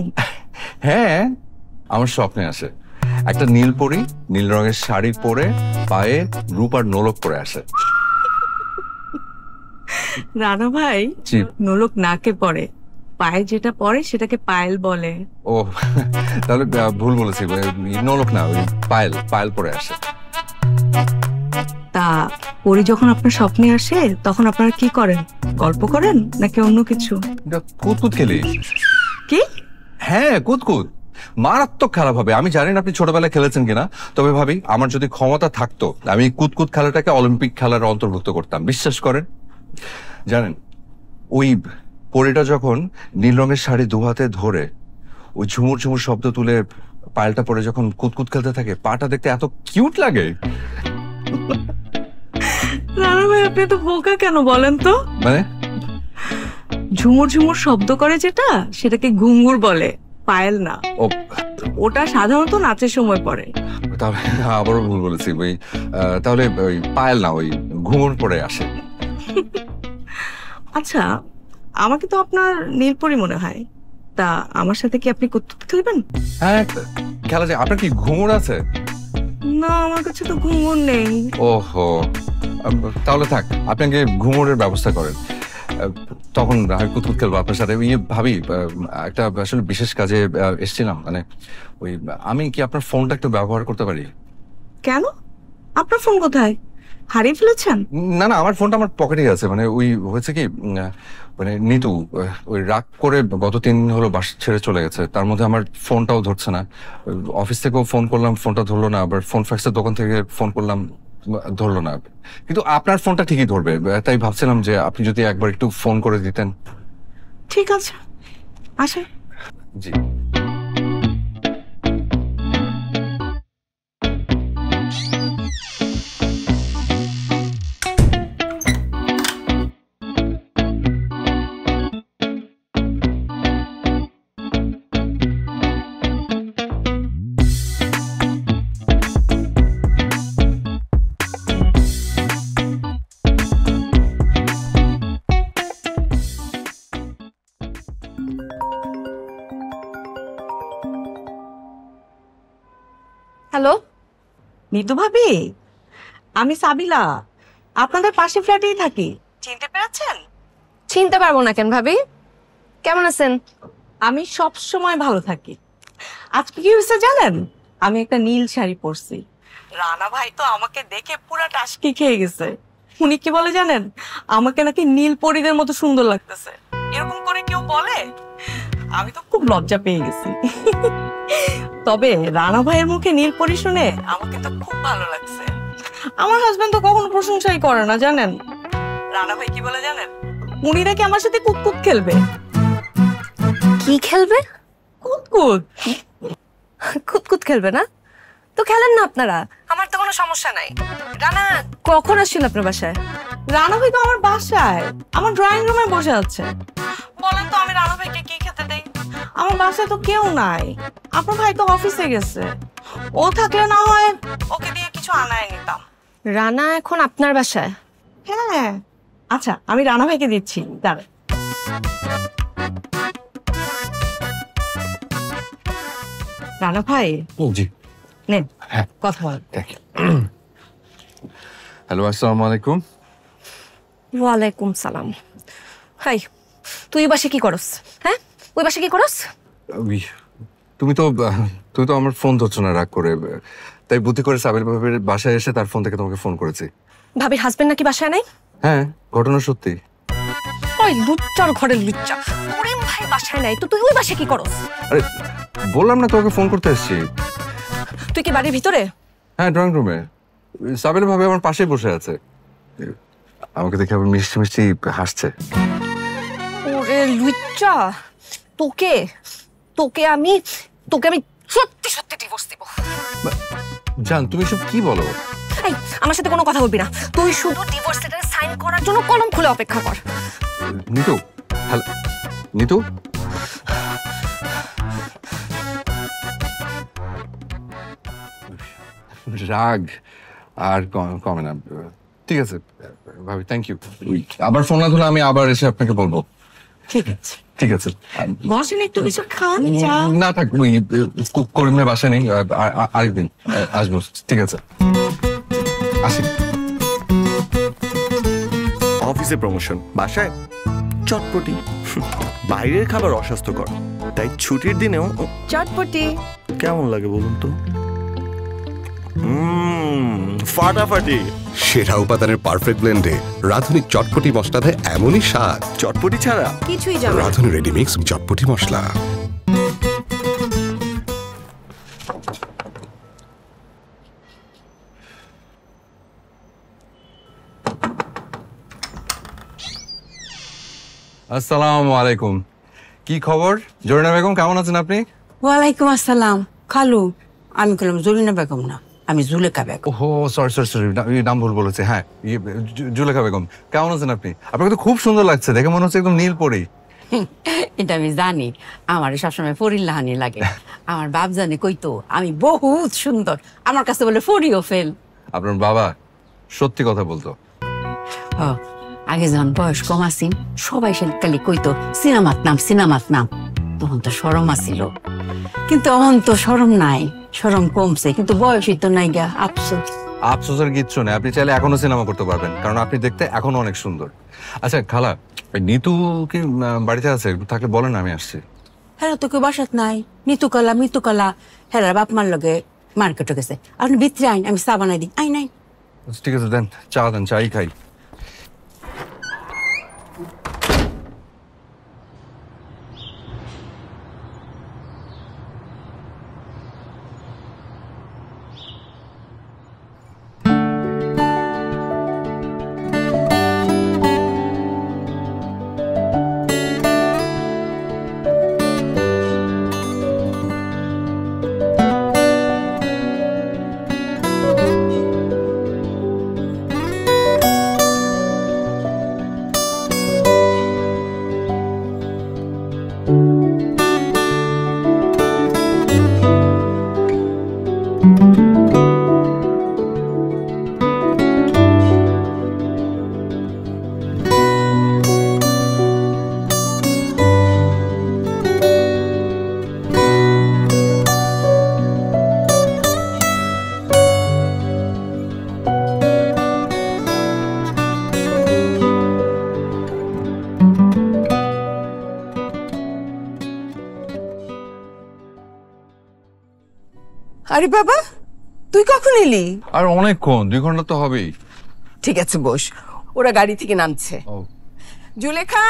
হ্যাঁ, আমার স্বপ্নে আসে একটা নীল পরি, নীল রঙের শাড়ি পরে, পায়ে রূপার নোলক পরে আসে। রানা ভাই, জি। নোলক নাকে পড়ে, পায়ে যেটা পড়ে সেটাকে পায়েল বলে। ও তাহলে ভুল বলেছি, নোলক না, ওই পায়েল, পায়েল পরে আসে। তা পরি যখন আপনার স্বপ্নে আসে তখন আপনারা কি করেন? গল্প করেন নাকি অন্য কিছু? কুতকুত খেলি। কি? হ্যাঁ কুতকুত, মারাত্মক খারাপ হবে। আমি জানি না আপনি ছোটবেলায় খেলেছেন কিনা, তবে ভাবি আমার যদি ক্ষমতা থাকতো আমি কুতকুত খেলাটাকে অলিম্পিক খেলার অন্তর্ভুক্ত করতাম, বিশ্বাস করেন। জানেন, ওই পরিটা যখন নীল রঙের শাড়ি 2 হাতে ধরে ওই ঝুমুর ঝুমুর শব্দ তুলে পায়েলটা পরে যখন কুতকুত খেলতে থাকে, পাটা দেখতে এত কিউট লাগে। রানা ভাই, আপনি তো বোকা কেন বলেন তো? মানে ঝুমুর ঝুমুর শব্দ করে যেটা, সেটাকে ঘুঙুর বলে, পায়েল না। ও ওটা সাধারণত নাচের সময় পরে। তাহলে আবারও ভুল বলেছি, ওই তাহলে ওই পায়েল না, ওই ঘুমোর পরে আসে। আচ্ছা, আমাকে তো আপনার নীলপরি মনে হয়, তা আমার সাথে কি আপনি কুতকুত খেলবেন? হ্যাঁ খেলা যায়। আপনার কি ঘুমোর আছে? না, আমার কাছে তো ঘুমুর নেই। ওহো, তাহলে থাক, আপনি আগে ঘুমোরের ব্যবস্থা করেন, তখন আমি কুতকুত খেলবো আপনার সাথে। ভাবি, একটা আসলে বিশেষ কাজে এসেছিলাম, মানে ওই আমি কি আপনার ফোনটা একটু ব্যবহার করতে পারি? কেন? আপনার ফোন কোথায়? হারিয়ে ফেলেছেন? না না, আমার ফোনটা আমার পকেটেই আছে। মানে ওই হয়েছে কি, মানে নিতু ওই রাগ করে গত 3 দিন হলো বাসা ছেড়ে চলে গেছে, তার মধ্যে আমার ফোনটাও ধরছে না। অফিস থেকেও ফোন করলাম, ফোনটা ধরলো না। আবার ফোন ফ্যাক্সের দোকান থেকে ফোন করলাম, ধরলো না। কিন্তু আপনার ফোনটা ঠিকই ধরবে, তাই ভাবছিলাম যে আপনি যদি একবার একটু ফোন করে দিতেন। ঠিক আছে, আসেন। জি। হ্যালো, নিতু ভাবি, আমি সাবিলা, আপনাদের পাশে ফ্ল্যাটেই থাকি। চিনতে পেরেছেন? চিনতে পারবো না কেন ভাবি? কেমন আছেন? আমি সব সময় ভালো থাকি। আজকে কি হয়েছে জানেন? আমি একটা নীল শাড়ি পরছি, রানা ভাই তো আমাকে দেখে পুরা টাসকি খেয়ে গেছে। উনি কি বলে জানেন? আমাকে নাকি নীল পরীদের মতো সুন্দর লাগতেছে। এরকম করে কেউ বলে? আমি তো খুব লজ্জা পেয়ে গেছি। তবে রানা ভাইয়ের মুখে নীল পরি শুনে আমাকে তো খুব ভালো লাগছে। আমার হাজবেন্ড তো কখনো প্রশংসাই করে না জানেন। রানা ভাই কি বলে জানেন? উনি নাকি আমার সাথে কুতকুত খেলবে। কি খেলবে? কুতকুত। কুতকুত খেলবে না তো খেলেন না আপনারা, আমার তো কোনো সমস্যা নাই। রানা কখন আসছিল আপনার বাসায়? রানা ভাই তো আমার বাসায়, আমার ড্রয়িং রুমে বসে আছে। বলেন তো আমি রানা ভাইকে কি খেতে দেই? আমার বাসায় তো কেউ নাই। আপনার ভাই তো অফিসে গেছে, ও থাকলে না হয় ওকে দিয়ে কিছু আনায় নিতাম। রানা এখন আপনার বাসায়? হ্যাঁ। আচ্ছা, আমি রানা ভাইকে দিচ্ছি, দাঁড়া। রানা ভাই, জি। নেন হ্যাঁ। কথা বল। হ্যালো, আসসালামু আলাইকুম। ওয়ালাইকুম সালাম। হাই, তুই ওই বাসে কি করস? হ্যাঁ, ওই বাসে কি করস? তুমি তো আমার ফোন ধরছো না রাগ করে, তাই বুদ্ধি করে সাবির ভাবির বাসায় এসে তার ফোন থেকে তোমাকে ফোন করেছি। ভাবির হাজবেন্ড নাকি বাসায় নাই? হ্যাঁ, ঘটনা সত্যি। ওই লুচ্চার ঘরের লুচ্চা, প্রেম ভাই বাসায় নাই তো তুই ওই বাসে কি করস? আরে বললাম না তোমাকে ফোন করতে এসেছি। তুই কি বাড়ির ভিতরে? হ্যাঁ, ড্রয়িং রুমে। সাবির ভাবি আমার পাশেই বসে আছে, আমাকে দেখে আবার মিষ্টি মিষ্টি হাসছে। ওরে লুচ্চা, তোকে তোকে আমি সত্যি সত্যি ডিভোর্স দিব। জান, তুমি সব কি বলো? এই, আমার সাথে কোনো কথা বলবি না। তুই শুধু ডিভোর্স লেটারে সাইন করার জন্য কলম খুলে অপেক্ষা কর। নিতু, হ্যালো নিতু। রাগ আর কমে না। ঠিক আছে ভাবি, থ্যাংক ইউ। আবার ফোন না ধরলে আমি আবার এসে আপনাকে বলবো। ঠিক আছে, ঠিক আছে। বসেন, একটু কিছু খান, চা। না থাক, ওই করিমের বাসা নেই, আরেকদিন আসবো। ঠিক আছে, আসি। অফিসে প্রমোশন, বাসায় চটপটি। বাইরের খাবার অস্বাস্থ্যকর, তাই ছুটির দিনেও চটপটি কেমন লাগে বলুন তো? ফাটাফাটি। সেরা উপাদানের পারফেক্ট ব্লেন্ডে রাধুনী চটপটি মশলা দেয় এমনই স্বাদ। চটপটি ছাড়া কিছুই জানো। রাধুনী রেডিমিক্স চটপটি মশলা। আসসালামু আলাইকুম। কি খবর জরিনা বেগম, কেমন আছেন আপনি? ওয়ালাইকুম আসসালাম। খালু, আমি বললাম জরিনা বেগম না, আমি জুলেখা বেগম। ওহো, সরি সরি সরি, নাম ভুল বলেছে। হ্যাঁ, জুলেখা বেগম, কেমন আছেন আপনি? আপনাকে তো খুব সুন্দর লাগছে, দেখে মনে হচ্ছে একদম নীল পরি। এটা আমি জানি, আমার সবসময় ফরির লাহানি লাগে। আমার বাপ জানে কইতো আমি বহুত সুন্দর, আমার কাছে বলে ফরিও ফেল। আপনার বাবা সত্যি কথা বলতো। ও, আগে যখন বয়স কম আসিন সবাই খালি কইতো সিনেমাত নাম, তখন তো শরম আসিল, কিন্তু এখন তো শরম নাই, শরম কমছে, কিন্তু বয়সই তো নাই গা, আফসোস। আফসোসের কিচ্ছু নেই, আপনি চাইলে এখনো সিনেমা করতে পারবেন, কারণ আপনি দেখতে এখনো অনেক সুন্দর। আচ্ছা খালা, ওই নিতু কি বাড়িতে আছে? থাকলে বলেন, আমি আসছি। হ্যাঁ তো কেউ বাসাত নাই, মৃত্যুকলা হ্যাঁ বাপ মার লগে মার্কেটে গেছে। আপনি ভিতরে আইন, আমি চা বানাই দিই। আইন আইন। ঠিক আছে, দেন চা, দেন চাই খাই। আরে বাবা, তুই কখন এলি? আর অনেকক্ষণ, 2 ঘন্টা তো হবেই। ঠিক আছে বস, ওরা গাড়ি থেকে নামছে। জুলেখা,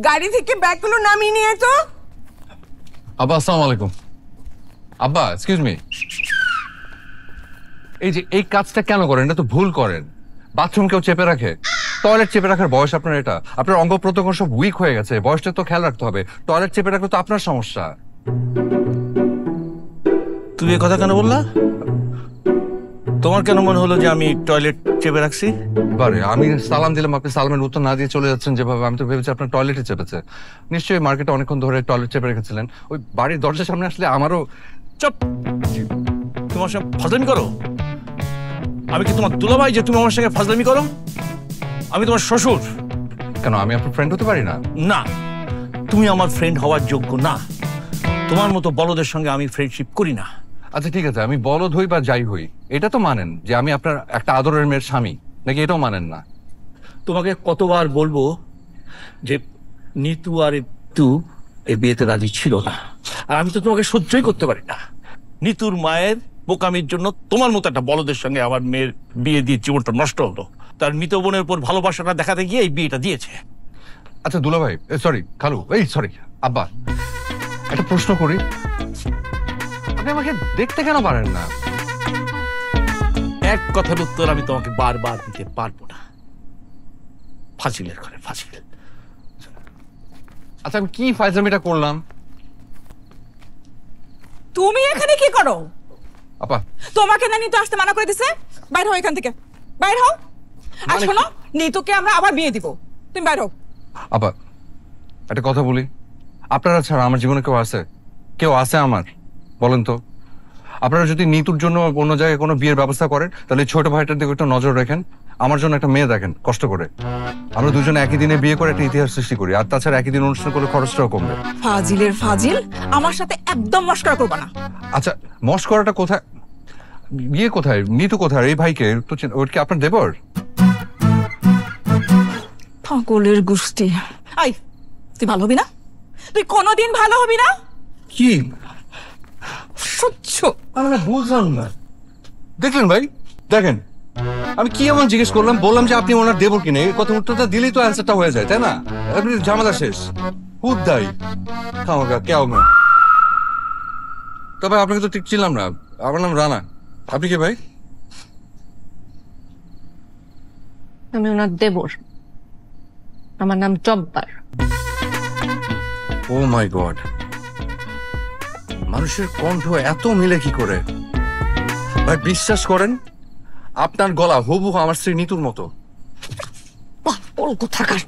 গাড়ি থেকে ব্যাগগুলো নামিয়ে নিয়ে তো। আব্বা আসসালামু আলাইকুম। আব্বা এক্সকিউজ মি, এই যে এই কাজটা কেন করেন? এটা তো ভুল করেন। বাথরুম কেউ চেপে রাখে? টয়লেট চেপে রাখার বয়স আপনার এটা? আপনার অঙ্গ প্রত্যঙ্গ সব উইক হয়ে গেছে, বয়সটা তো খেয়াল রাখতে হবে। টয়লেট চেপে রাখলে তো আপনার সমস্যা। তুমি এ কথা কেন বললা? তোমার কেন মনে হলো যে আমি টয়লেট চেপে রাখছি? বারে আমি সালাম দিলাম, আপনি সালামের উত্তর না দিয়ে চলে যাচ্ছেন যেভাবে, আমি তো ভেবেছি আপনার টয়লেটে চেপেছে। নিশ্চয়ই মার্কেটে অনেকক্ষণ ধরে টয়লেট চেপে রেখেছিলেন। ওই বাড়ির দরজার সামনে আসলে আমারও। চুপ! তোমার সঙ্গে ফাজলামি করো? আমি কি তোমার দুলাভাই যে তুমি আমার সঙ্গে ফাজলামি করো? আমি তোমার শ্বশুর। কেন, আমি আপনার ফ্রেন্ড হতে পারি না? না, তুমি আমার ফ্রেন্ড হওয়ার যোগ্য না। তোমার মতো বলদের সঙ্গে আমি ফ্রেন্ডশিপ করি না। আচ্ছা ঠিক আছে, আমি বলদ হই বা যাই হই, এটা তো মানেন যে আমি আপনার একটা আদরের মেয়ের স্বামী, নাকি এটাও মানেন না? তোমাকে কতবার বলবো যে নিতু আর তু এই বিয়েতে রাজি ছিল না, আর আমি তো তোমাকে সহ্যই করতে পারি না। নিতুর মায়ের বোকামির জন্য তোমার মতো একটা বলদের সঙ্গে আমার মেয়ের বিয়ে দিয়ে জীবনটা নষ্ট হলো। তার মৃত বোনের উপর ভালোবাসাটা দেখাতে গিয়ে এই বিয়েটা দিয়েছে। আচ্ছা দুলা ভাই, সরি খালু, সরি আব্বা, একটা প্রশ্ন করি, আপনি আমাকে দেখতে কেন পারেন না? এক কথার উত্তর আমি তোমাকে বারবার দিতে পারবো না। ফাজিলের ঘরে ফাজিল। আচ্ছা আমি কি ফাইজলামিটা করলাম? তুমি এখানে কি করো? আপা, তোমাকে না নিতু আসতে মানা করে দিছে? বাইর হও এখান থেকে, বাইর হও। আর শোনো, নিতুকে আমরা আবার বিয়ে দিব, তুমি বাইর হও। আপা একটা কথা বলি, আপনারা ছাড়া আমার জীবনে কেউ আছে আমার? বলেন তো। আপনারা যদি নিতুর জন্য অন্য জায়গায় কোনো বিয়ের ব্যবস্থা করেন, তাহলে ছোট ভাইটার দিকে একটু নজর রাখেন। আমার জন্য একটা মেয়ে দেখেন কষ্ট করে। আমরা দুজনে একই দিনে বিয়ে করে একটা ইতিহাস সৃষ্টি করি, আর তাছাড়া একই দিন অনুষ্ঠান করলে খরচটাও কমবে। ফাজিলের ফাজিল, আমার সাথে একদম মস্করা করবা না। আচ্ছা মস্করাটা কোথায়? বিয়ে কোথায়? নিতু কোথায়? এই ভাইকে তো ওর কি আপনার দেবর? পাগলের গোষ্ঠী। আই, তুই ভালো হবি না? তুই কোনোদিন ভালো হবি না। কি সহ্য আমরা বুঝলাম না। দেখলেন ভাই, দেখেন আমি কি এমন জিজ্ঞেস করলাম, বললাম যে আপনি ওনার দেবর কিনে, এই কথা উত্তরটা দিলেই তো অ্যান্সারটা হয়ে যায়, তাই না? আপনি ঝামেলা শেষ। হুদ্দাই খামাগা কেউ না। তবে আপনাকে তো ঠিক ছিলাম না। আমার নাম রানা। আপনি কি ভাই? আমি ওনার দেবর, আমার নাম জব্বার। ও মাই গড, মানুষের কণ্ঠ এত মিলে কি করে? ভাই বিশ্বাস করেন, আপনার গলা হুবহু আমার স্ত্রী নিতুর মতো। কোথাকার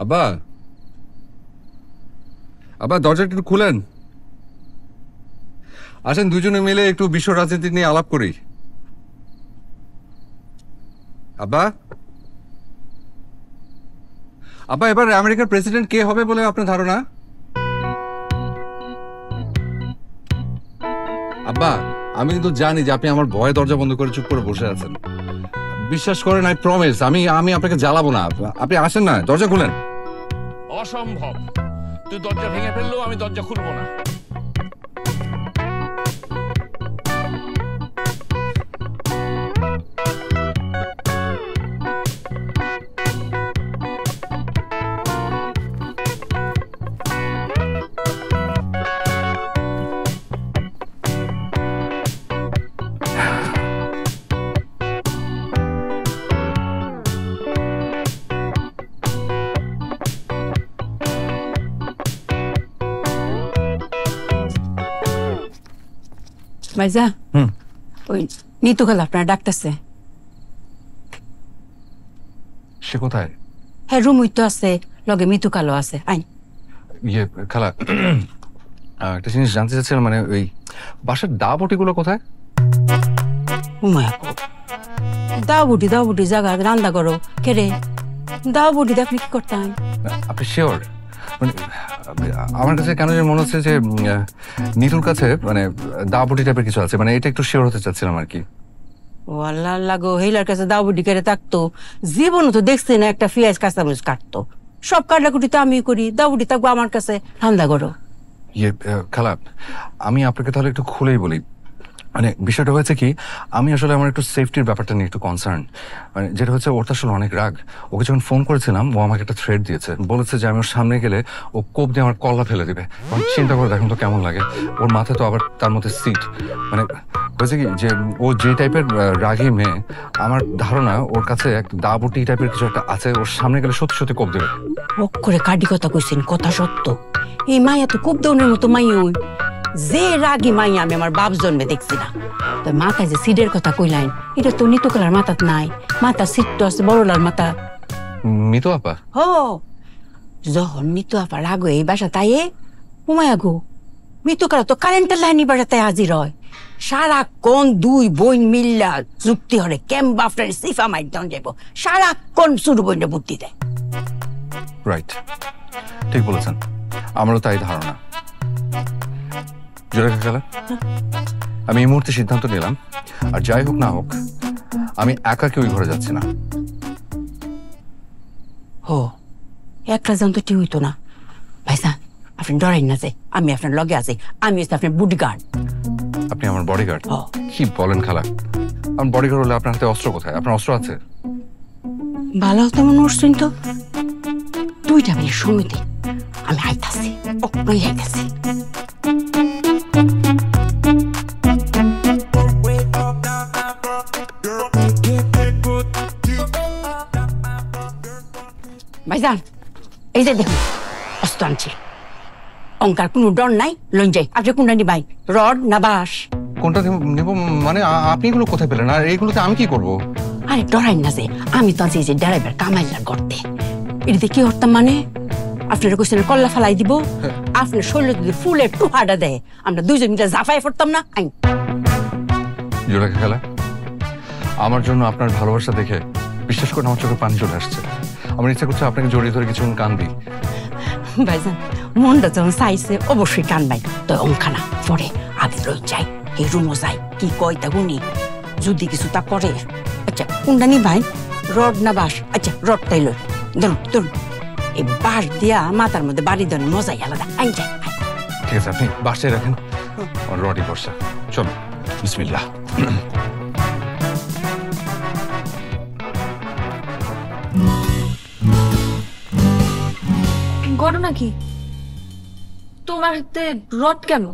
আব্বা, আব্বা দরজাটা একটু খুলেন। আসেন দুজনে মিলে একটু বিশ্ব রাজনীতি নিয়ে আলাপ করি। আব্বা, আব্বা এবার আমেরিকার প্রেসিডেন্ট কে হবে বলে আপনার ধারণা? আব্বা, আমি কিন্তু জানি যে আপনি আমার ভয়ে দরজা বন্ধ করে চুপ করে বসে আছেন। বিশ্বাস করেন, আই প্রমিস আমি আপনাকে জ্বালাবো না। আপনি আসেন না, দরজা খুলেন। অসম্ভব, তুই দরজা ভেঙে ফেললেও আমি দরজা খুলবো না। ভাইজা, ওই নিতু খালা আপনার ডাকতেছে। সে কোথায়? হ্যাঁ, রুমই তো আছে, লগে মিতু কালো আছে। আইন। ইয়ে খালা, একটা জিনিস জানতে চাচ্ছিলাম, মানে ওই বাসার দাবটিগুলো কোথায়? দাও বুটি জায়গা রান্না করো কেরে? দাও বুটি আপনি কি করতেন? আপনি শিওর? মানে আমার কাছে কেন যেন মনে হচ্ছে যে নিতুর কাছে মানে দাবটি টাইপের কিছু আছে, মানে এটা একটু শিওর হতে চাচ্ছিলাম আর কি। ও আল্লাহ লাগো, হেলার কাছে দাও বুটি কেড়ে থাকতো? জীবনও তো দেখছি না একটা পেঁয়াজ কাঁচামরিচ কাটতো। সব কাটাকুটি তো আমি করি, দাও বুটি থাকবো আমার কাছে রান্না করো। ইয়ে খালা, আমি আপনাকে তাহলে একটু খুলেই বলি। মানে বিষয়টা হয়েছে কি, আমি আসলে আমার একটু সেফটির ব্যাপারটা নিয়ে একটু কনসার্ন। মানে যেটা হচ্ছে, ওর তো আসলে অনেক রাগ। ওকে যখন ফোন করেছিলাম, ও আমাকে একটা থ্রেড দিয়েছে, বলেছে যে আমি ওর সামনে গেলে ও কোপ দিয়ে আমার কল্লা ফেলে দিবে। চিন্তা করে দেখুন তো কেমন লাগে। ওর মাথায় তো আবার তার মধ্যে সিট। মানে হয়েছে কি যে ও যে টাইপের রাগী মেয়ে, আমার ধারণা ওর কাছে এক দাবটি টাইপের কিছু একটা আছে। ওর সামনে গেলে সত্যি সত্যি কোপ দেবে। রক করে কাটি কথা কইছেন, কথা সত্য। এই মাইয়া তো কোপ দেওয়ার মতো মাইয়া। ওই যে রাগী মাইয়া আমি আমার বাপ জন্মে দেখছি না। তো মাথায় যে সিডের কথা কইলাইন, এটা তো নিতুকালার মাথাত নাই। মাথা সিট তো আছে বড়লার মাথা। মিতু আপা? হ, যখন মিতু আপা রাগ এই বাসা তাই উমায়া গো, মিতুকালা তো কারেন্টের লাইন বাসা তাই হাজির হয়। সারাক্ষণ দুই বোন মিল্লা যুক্তি হরে ক্যাম্প আফটার সিফা মাইট ডাউন যাইব। সারাক্ষণ শুরু বইটা বুদ্ধি দেয়। রাইট, ঠিক বলেছেন, আমারও তাই ধারণা। জোরেখা খেলা, আমি এই মুহূর্তে সিদ্ধান্ত নিলাম, আর যাই হোক না হোক আমি একা কেউ ঘরে যাচ্ছি না। হো, একলা যান তো ঠিক হইতো না। ভাইসা, আপনি ডরাই না যে আমি আপনার লগে আছি। আমি হচ্ছে আপনার বডিগার্ড। আপনি আমার বডিগার্ড? কি বলেন খালা? আমার বডিগার্ড হলে আপনার হাতে অস্ত্র কোথায়? আপনার অস্ত্র আছে? ভালো তেমন উঠছেন তো। 2টা মিনিট সময় দিন, আমি আইতাছি, ওই আইতাছি। ভাইজান, এই যে দেখুন অস্ত্র আনছি। অঙ্কার কোনো ডর নাই, লইন যাই। আপনি কোনটা নিবাই, রড না বাঁশ? কোনটা নেব মানে? আপনি এগুলো কোথায় পেলেন? আর এইগুলোতে আমি কি করব? আরে ডরাই না যে, আমি তো আছি যে ড্রাইভার কামাইলা করতে। এটাতে কি করতাম মানে, আপনার কোশ্চেনের কল্লা ফেলাই দিব, আপনার শরীরে যদি ফুলের টুহাটা দেয়, আমরা দুইজন মিলে জাফাই পড়তাম না। আইন জোরেখা খেলা, আমার জন্য আপনার ভালোবাসা দেখে বিশ্বাস করে আমার চোখে পানি চলে আসছে। আমার ইচ্ছা করছে আপনাকে জড়িয়ে ধরে কিছুক্ষণ কাঁদবি। ভাইজান, মনটা যখন চাইছে অবশ্যই কানবাই। তো অঙ্কানা পরে আগে লই যাই, এই রুমও যাই, কি কয় তা গুনি, যদি কিছু তা করে। আচ্ছা কোনটা নি ভাই, রড না বাঁশ? আচ্ছা রডটাই লই। ধরুন ধরুন, এই বাঁশ দিয়া মাথার মধ্যে বাড়ি দেন মজাই আলাদা। আইন যাই। ঠিক আছে, আপনি বাসায় রাখেন, আমার রডই বর্ষা। চলো, বিসমিল্লাহ। ঘটনা কি? তোমার হাতে রড কেন?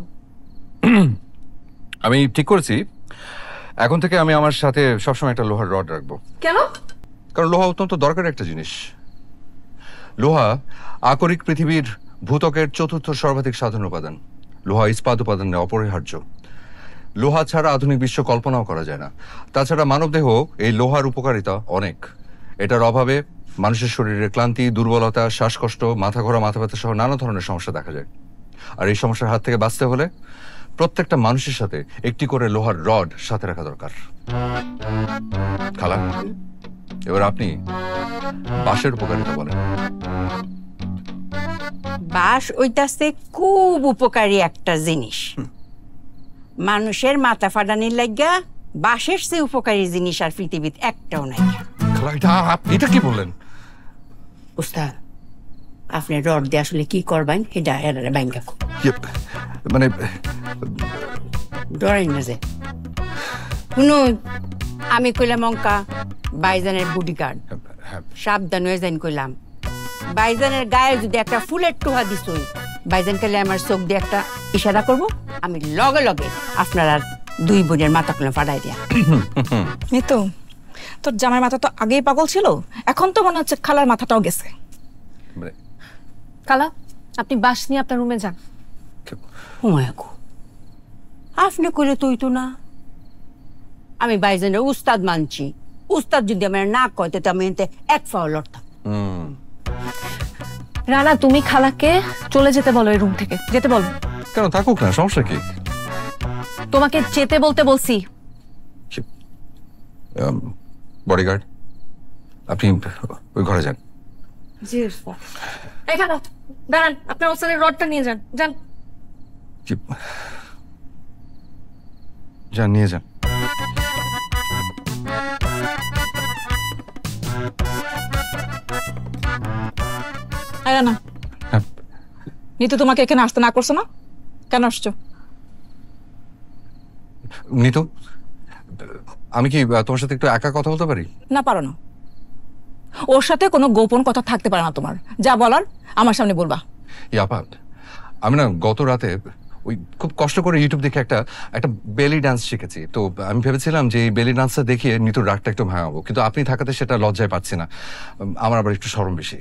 আমি ঠিক করেছি, এখন থেকে আমি আমার সাথে সবসময় একটা লোহার রড রাখবো। কেন? কারণ লোহা অত্যন্ত দরকারি একটা জিনিস। লোহা আকরিক পৃথিবীর ভূত্বকের 4র্থ সর্বাধিক সাধারণ উপাদান। লোহা ইস্পাত উপাদানে অপরিহার্য। লোহা ছাড়া আধুনিক বিশ্ব কল্পনাও করা যায় না। তাছাড়া মানবদেহ এই লোহার উপকারিতা অনেক। এটার অভাবে মানুষের শরীরে ক্লান্তি, দুর্বলতা, শ্বাসকষ্ট, মাথা ঘোরা, মাথা ব্যথা সহ নানা ধরনের সমস্যা দেখা যায়। আর এই সমস্যার হাত থেকে বাঁচতে হলে প্রত্যেকটা মানুষের সাথে একটি করে লোহার রড সাথে রাখা দরকার। খালা, এবার আপনি বাঁশের উপকারিতা বলেন। বাঁশ ওইটাছে খুব উপকারী একটা জিনিস। মানুষের মাথা ফাটানির লাগিয়া বাঁশের চেয়ে উপকারী জিনিস আর পৃথিবীতে একটাও নাই। এটা কি বললেন? উস্তাদ, আপনি রড দিয়ে আসলে কি করবেন এটা ব্যাংকা মানে ডরাই না যে শুনো, আমি কইলাম অঙ্কা বাইজানের বডিগার্ড, সাবধান হয়ে যাইন কইলাম। বাইজানের গায়ে যদি একটা ফুলের টোহা দিস, বাইজান কালে আমার চোখ দিয়ে একটা ইশারা করব, আমি লগে লগে আপনার আর দুই বোনের মাথা খুলে ফাটাই দিয়া। নিতু, তোর জামাই মাথা তো আগেই পাগল ছিল, এখন তো মনে হচ্ছে খালার মাথাটাও গেছে। খালা, আপনি বাস নিয়ে আপনার রুমে যান। আপনি কইলে তুই তো না, আমি বাইজানের উস্তাদ মানছি। উস্তাদ যদি আমার না কয় তো আমি এতে এক ফাও লড়তাম। রানা, তুমি খালাকে চলে যেতে বলো এই রুম থেকে, যেতে বলো। কেন, থাকুক না, সমস্যা কি? তোমাকে যেতে বলতে বলছি। বডিগার্ড, আপনি ওই ঘরে যান। জি এই খালা, দাঁড়ান, আপনার ওস্তাদের রডটা নিয়ে যান। যান যান, নিয়ে যান। না নিতু তোমাকে এখানে আসতে না করছো না, কেন আসছো? নিতু, আমি কি তোমার সাথে একটু একা কথা বলতে পারি? না, পারো না। ওর সাথে কোনো গোপন কথা থাকতে পারে না তোমার। যা বলার আমার সামনে বলবা। ইয়াপা, আমি না গত রাতে ওই খুব কষ্ট করে ইউটিউব দেখে একটা বেলি ডান্স শিখেছি। তো আমি ভেবেছিলাম যে এই বেলি ডান্সটা দেখিয়ে নিতুর রাগটা একটু ভাঙাবো, কিন্তু আপনি থাকাতে সেটা লজ্জায় পাচ্ছি না। আমার আবার একটু শরম বেশি।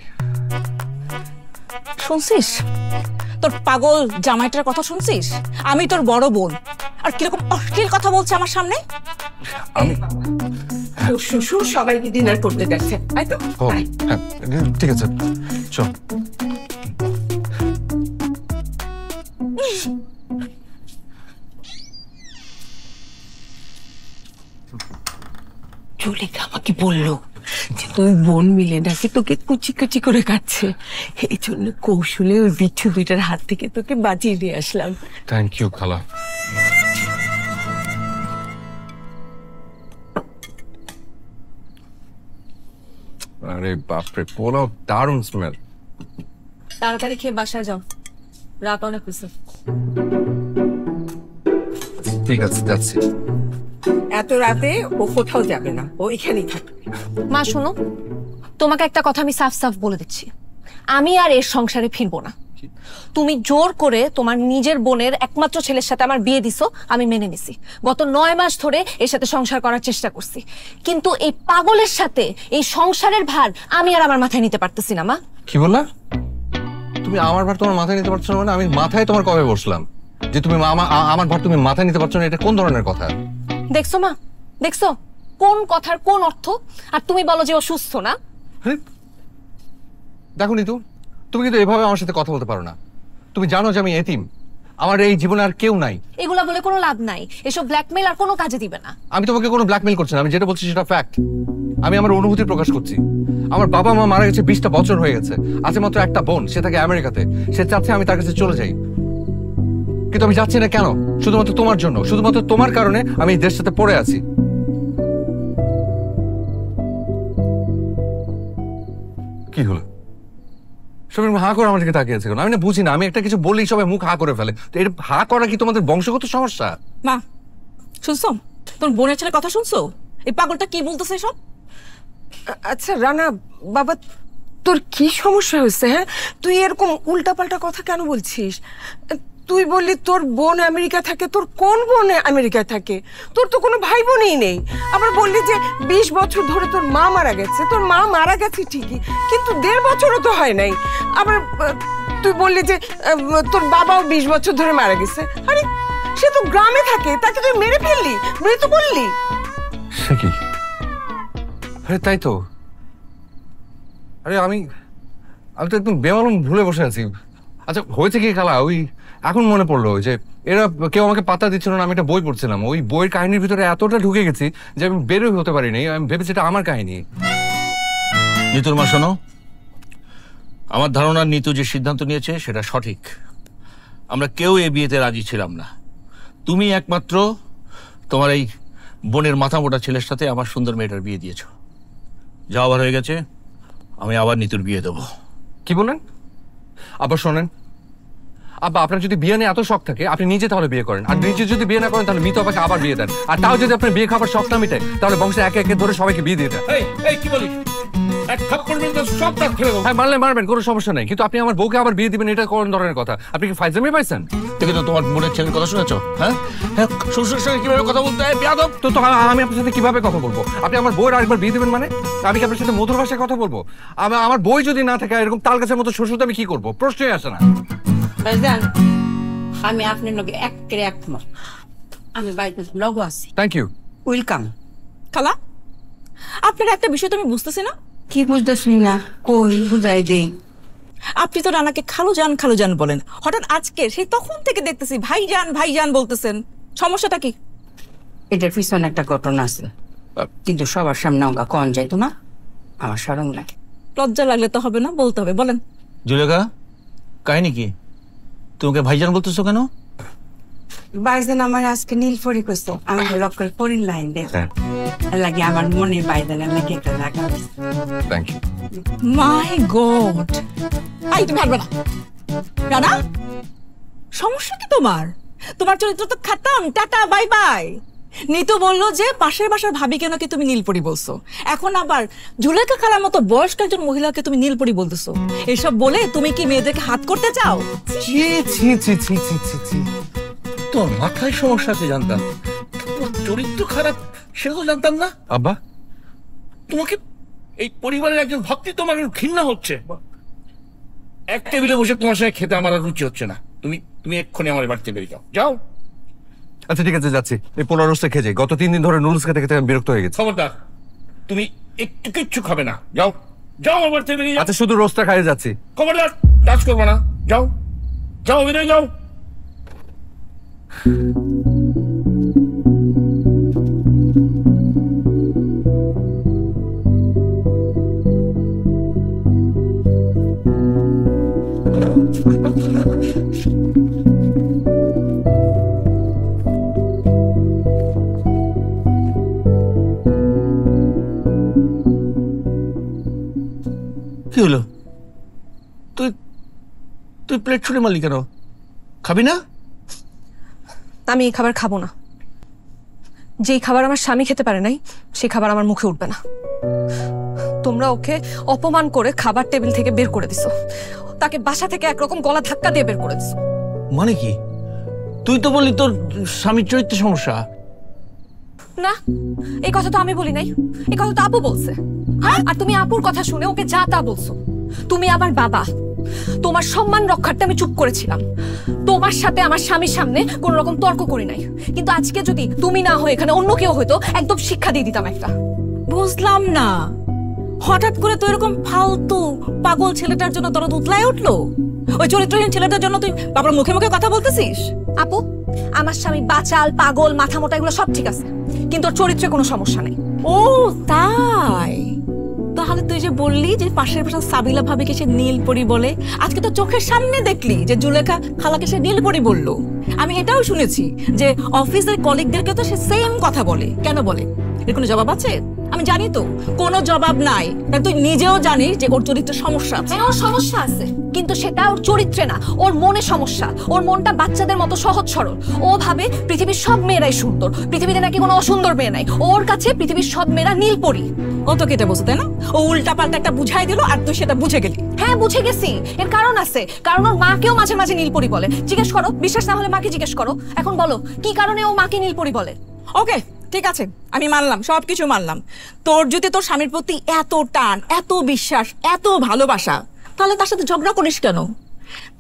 শুনছিস তোর পাগল জামাইটার কথা? শুনছিস আমি তোর বড় বোন, আর কিরকম অশ্লীল কথা বলছে আমার সামনে। শ্বশুর সবাইকে ডিনার করতে যাচ্ছে, তাই তো? হ্যাঁ, ঠিক আছে, চল। জুলিকা আমাকে বললো যে তুই বোন মিলে নাকি তোকে কুচি কুচি করে কাটছে, এই জন্য কৌশলে ওই বিচ্ছু দুইটার হাত থেকে তোকে বাঁচিয়ে দিয়ে আসলাম। থ্যাংক ইউ খালা। আরে বাপরে, পোলাও দারুণ স্মেল। তাড়াতাড়ি খেয়ে বাসায় যাও, রাত অনেক হয়েছে। ঠিক আছে, যাচ্ছি। এত রাতে ও কোথাও যাবে না, ও এখানেই থাকবে। মা শোনো, তোমাকে একটা কথা আমি সাফ সাফ বলে দিচ্ছি, আমি আর এর সংসারে ফিরবো না। তুমি জোর করে তোমার নিজের বোনের একমাত্র ছেলের সাথে আমার বিয়ে দিছো, আমি মেনে নিছি। গত 9 মাস ধরে এর সাথে সংসার করার চেষ্টা করছি, কিন্তু এই পাগলের সাথে এই সংসারের ভার আমি আর আমার মাথায় নিতে পারতেছি না। মা, কি বললা? তুমি আমার ভার তোমার মাথায় নিতে পারছো না? মানে আমি মাথায় তোমার কবে বসলাম যে তুমি আমার ভার তুমি মাথায় নিতে পারছো না? এটা কোন ধরনের কথা? দেখছো মা, দেখছো কোন কথার কোন অর্থ? আর তুমি বলো যে ও সুস্থ না। দেখো নিতু, তুমি কিন্তু এভাবে আমার সাথে কথা বলতে পারো না। তুমি জানো যে আমি এতিম, আমার এই জীবনে আর কেউ নাই। এগুলা বলে কোনো লাভ নাই, এসব ব্ল্যাকমেইল আর কোনো কাজে দিবে না। আমি তোমাকে কোনো ব্ল্যাকমেইল করছি না, আমি যেটা বলছি সেটা ফ্যাক্ট। আমি আমার অনুভূতি প্রকাশ করছি। আমার বাবা মা মারা গেছে 20টা বছর হয়ে গেছে, আছে মাত্র একটা বোন, সে থাকে আমেরিকাতে। সে চাচ্ছে আমি তার কাছে চলে যাই, কিন্তু আমি যাচ্ছি না। কেন? শুধুমাত্র তোমার জন্য, শুধুমাত্র তোমার কারণে আমি এই দেশটাতে পড়ে আছি। কি হলো? সবাই হা করে আমার দিকে তাকিয়ে আছে কেন? আমি না বুঝি না, আমি একটা কিছু বললেই সবাই মুখ হা করে ফেলে। তো এটা হা করা কি তোমাদের বংশগত সমস্যা? মা শুনছো তোর বোনের ছেলে কথা শুনছো? এই পাগলটা কি বলতেছে সব? আচ্ছা রানা বাবা, তোর কি সমস্যা হয়েছে? হ্যাঁ, তুই এরকম উল্টাপাল্টা কথা কেন বলছিস? তুই বললি তোর বোন আমেরিকা থাকে, তোর কোন বোন আমেরিকায় থাকে? তোর তো কোনো ভাই বোনই নেই। আবার বললি যে 20 বছর ধরে তোর মা মারা গেছে। তোর মা মারা গেছে ঠিকই, কিন্তু 1.5 বছরও তো হয় নাই। আবার তুই বললি যে তোর বাবাও 20 বছর ধরে মারা গেছে। আরে সে তো গ্রামে থাকে, তাকে তুই মেরে ফেললি, মৃত্যু বললি। সে কি? আরে তাই তো, আরে আমি তো একদম বেমালুম ভুলে বসে আছি। আচ্ছা হয়েছে কি খালা, ওই এখন মনে পড়লো যে এরা কেউ আমাকে পাত্তা দিচ্ছিল না, আমি একটা বই পড়ছিলাম, ওই বইয়ের কাহিনীর ভিতরে এতটা ঢুকে গেছি যে আমি বেরোই হতে পারিনি। আমি ভেবেছি এটা আমার কাহিনী। নিতুর মা শোনো, আমার ধারণা নিতু যে সিদ্ধান্ত নিয়েছে সেটা সঠিক। আমরা কেউ এই বিয়েতে রাজি ছিলাম না। তুমি একমাত্র তোমার এই বোনের মাথা মোটা ছেলের সাথে আমার সুন্দর মেয়েটার বিয়ে দিয়েছো। যা আবার হয়ে গেছে, আমি আবার নিতুর বিয়ে দেবো। কি বলেন? আবার শোনেন আব্বা, আপনার যদি বিয়ে নিয়ে এত শখ থাকে আপনি নিজে তাহলে বিয়ে করেন, আর নিজে যদি বিয়ে না করেন তাহলে মিতু আপাকে আবার বিয়ে দেন। আর তাও যদি আপনার বিয়ে খাবার শখ না মিটায় তাহলে বংশে একে একে ধরে সবাইকে বিয়ে দিয়ে দেন। এই কি বলিস? এক থাপ্পড় মেরে সব দাঁত ফেলে দেবো। হ্যাঁ মারলে মারবেন, কোনো সমস্যা নেই, কিন্তু আপনি আমার বউকে আবার বিয়ে দিবেন এটা কোন ধরনের কথা? আপনি কি ফাইজলামি পাইছেন? দেখে তো তোমার বোনের ছেলের কথা শুনেছো? হ্যাঁ হ্যাঁ, শ্বশুরের সঙ্গে কিভাবে কথা বলতে হয় বেয়াদব। তো আমি আপনার সাথে কিভাবে কথা বলবো? আপনি আমার বউয়ের আরেকবার বিয়ে দিবেন মানে? আমি কি আপনার সাথে মধুর ভাষায় কথা বলবো? আমার বই যদি না থাকে এরকম তাল গাছের মতো শ্বশুর আমি কি করবো? প্রশ্নই আসে না। ভাইজান, আমি আপনার লগে একেবারে একমত। আমি বাড়িতে লগো আছি। Thank you. ওয়েলকাম। খালা, আপনার একটা বিষয় তো আমি বুঝতেছি না। কি বুঝতেছি না? কই বুঝাই দেই। আপনি তো রানাকে খালু জান বলেন, হঠাৎ আজকে সেই তখন থেকে দেখতেছি ভাইজান বলতেছেন। সমস্যাটা কি? এটার পিছনে একটা ঘটনা আছে, কিন্তু সবার সামনে ওটা কন যাইতো না, আমার শরম লাগে। লজ্জা লাগলে তো হবে না, বলতে হবে, বলেন। জুলেখা, কাহিনী কি? তোমাকে ভাইজান বলতেছো কেন? বাইজান আমার আজকে নীল পরি করছে, আমি লক্ষ্য পরির লাইন দেখ লাগে আমার মনে বাইজান আমি একটা লাগা। Thank you. মাই গড, আই তুমি হারবে না। রানা, সমস্যা কি তোমার? তোমার চরিত্র তো খাতাম, টাটা বাই বাই। নিতু বললো যে পাশের বাসার ভাবিকে নাকি তুমি নীলপরি বলছো, এখন আবার জুলেখা খালার মতো বয়স্ক একজন মহিলাকে তুমি নীলপরি বলতেছো। এসব বলে তুমি কি মেয়েদেরকে হাত করতে চাও? ছি ছি ছি ছি ছি ছি ছি, তোর মাথায় সমস্যা আছে জানতাম, তোর চরিত্র খারাপ সেটা তো জানতাম না। আব্বা, তোমাকে এই পরিবারের একজন ভক্তি তোমার ঘৃণা হচ্ছে। এক টেবিলে বসে তোমার সঙ্গে খেতে আমার আর রুচি হচ্ছে না। তুমি এক্ষুনি আমার বাড়িতে বেরিয়ে যাও, যাও। আচ্ছা ঠিক আছে, যাচ্ছি। এই পোলা রোস্টটা খেয়ে যাই, গত 3 দিন ধরে নুডলস খেতে খেতে আমি বিরক্ত হয়ে গেছি। খবরদার, তুমি একটু কিচ্ছু খাবে না, যাও যাও আমার বাড়িতে বেরিয়ে যাও। আচ্ছা শুধু রোস্টটা খাইয়ে যাচ্ছি। খবরদার, টাচ করবো না, যাও যাও, বেরিয়ে যাও। কি হলো? তুই প্লেট ছুঁড়ে মারলি কেন? খাবি না? আমি এই খাবার খাবো না। যেই খাবার আমার স্বামী খেতে পারে নাই সেই খাবার আমার মুখে উঠবে না। তোমরা ওকে অপমান করে খাবার টেবিল থেকে বের করে দিছো, তাকে বাসা থেকে একরকম গলা ধাক্কা দিয়ে বের করে দিছো। মানে কি? তুই তো বললি তোর স্বামীর চরিত্রের সমস্যা। না, এই কথা তো আমি বলি নাই, এই কথা তো আপু বলছে। আর তুমি আপুর কথা শুনে ওকে যা তা বলছো। তুমি আমার বাবা, তোমার সম্মান রক্ষার্থে আমি চুপ করেছিলাম। তোমার সাথে আমার স্বামীর সামনে কোনো রকম তর্ক করি নাই, কিন্তু আজকে যদি তুমি না হয়ে এখানে অন্য কেউ হয়তো একদম শিক্ষা দিয়ে দিতাম একটা। বুঝলাম না, হঠাৎ করে তো এরকম ফালতু পাগল ছেলেটার জন্য দরদ উতলায় উঠলো। ওই চরিত্রহীন ছেলেটার জন্য তুই বাবার মুখে মুখে কথা বলতেছিস? আপু, আমার স্বামী বাচাল, পাগল, মাথা মোটা এগুলো সব ঠিক আছে, কিন্তু ওর চরিত্রে কোনো সমস্যা নেই। ও তাই? তাহলে তুই যে বললি যে পাশের বাসার সাবিলা ভাবিকে সে নীলপরি বলে, আজকে তো চোখের সামনে দেখলি যে জুলেখা খালাকে সে নীলপরি বললো। আমি এটাও শুনেছি যে অফিসের কলিগদেরকে তো সে সেম কথা বলে। কেন বলে? এর কোনো জবাব আছে? আমি জানি তো কোনো জবাব নাই, কারণ তুই নিজেও জানিস যে ওর চরিত্রের সমস্যা আছে। ওর সমস্যা আছে, কিন্তু সেটা ওর চরিত্রে না, ওর মনে সমস্যা। ওর মনটা বাচ্চাদের মতো সহজ সরল। ও ভাবে পৃথিবীর সব মেয়েরাই সুন্দর, পৃথিবীতে নাকি কোনো অসুন্দর মেয়ে নাই। ওর কাছে পৃথিবীর সব মেয়েরা নীলপরি। ও তো কেটে বসে, তাই না? ও উল্টা পাল্টা একটা বুঝাই দিল আর তুই সেটা বুঝে গেলি। হ্যাঁ বুঝে গেছি, এর কারণ আছে। কারণ ওর মাকেও মাঝে মাঝে নীলপরি বলে। জিজ্ঞেস করো, বিশ্বাস না হলে মাকে জিজ্ঞেস করো। এখন বলো কি কারণে ও মাকে নীলপরি বলে? ওকে ঠিক আছে, আমি মানলাম, সবকিছু মানলাম। তোর যদি তোর স্বামীর প্রতি এত টান, এত বিশ্বাস, এত ভালোবাসা, তাহলে তার সাথে ঝগড়া করিস কেন?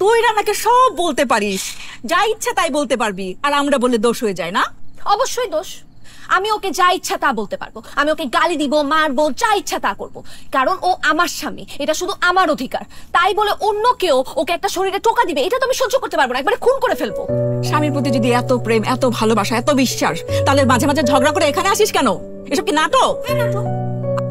তুই রানাকে সব বলতে পারিস, যা ইচ্ছা তাই বলতে পারবি, আর আমরা বললে দোষ হয়ে যায় না? অবশ্যই দোষ। আমি ওকে যা ইচ্ছা তা বলতে পারবো, আমি ওকে গালি দিব, মারবো, যা ইচ্ছা তা করবো, কারণ ও আমার স্বামী, এটা শুধু আমার অধিকার। তাই বলে অন্য কেউ ওকে একটা শরীরে টোকা দিবে, এটা তো আমি সহ্য করতে পারবো না, একবারে খুন করে ফেলবো। স্বামীর প্রতি যদি এত প্রেম, এত ভালোবাসা, এত বিশ্বাস, তাহলে মাঝে মাঝে ঝগড়া করে এখানে আসিস কেন? এসব কি নাটক? নাটক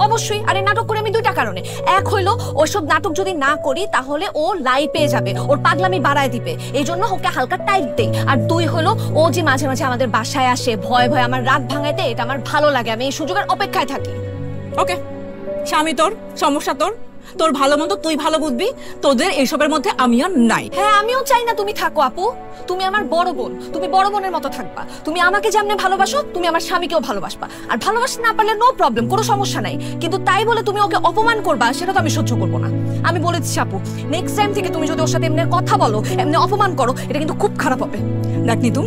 অবশ্যই। আরে নাটক করে আমি দুইটা কারণে, এক হইলো ওইসব নাটক যদি না করি তাহলে ও লাই পেয়ে যাবে, ওর পাগলামি বাড়ায় দিবে, এই জন্য ওকে হালকা টাইট দেই। আর দুই হলো ও যে মাঝে মাঝে আমাদের বাসায় আসে ভয় ভয় আমার রাত ভাঙাইতে, এটা আমার ভালো লাগে, আমি এই সুযোগের অপেক্ষায় থাকি। ওকে, স্বামী তোর, সমস্যা তোর, তোর ভালো মন্দ তুই ভালো বুঝবি, তোদের এইসবের মধ্যে আমিও নাই। হ্যাঁ, আমিও চাই না তুমি থাকো আপু, তুমি আমার বড় বোন, তুমি বড় বোনের মতো থাকবা। তুমি আমাকে যেমনে ভালোবাসো তুমি আমার স্বামীকেও ভালোবাসবা, আর ভালোবাসতে না পারলে নো প্রবলেম, কোনো সমস্যা নাই। কিন্তু তাই বলে তুমি ওকে অপমান করবা, সেটা তো আমি সহ্য করবো না। আমি বলে দিচ্ছি আপু, নেক্সট টাইম থেকে তুমি যদি ওর সাথে এমনি কথা বলো, এমনি অপমান করো, এটা কিন্তু খুব খারাপ হবে। দেখ নিতু,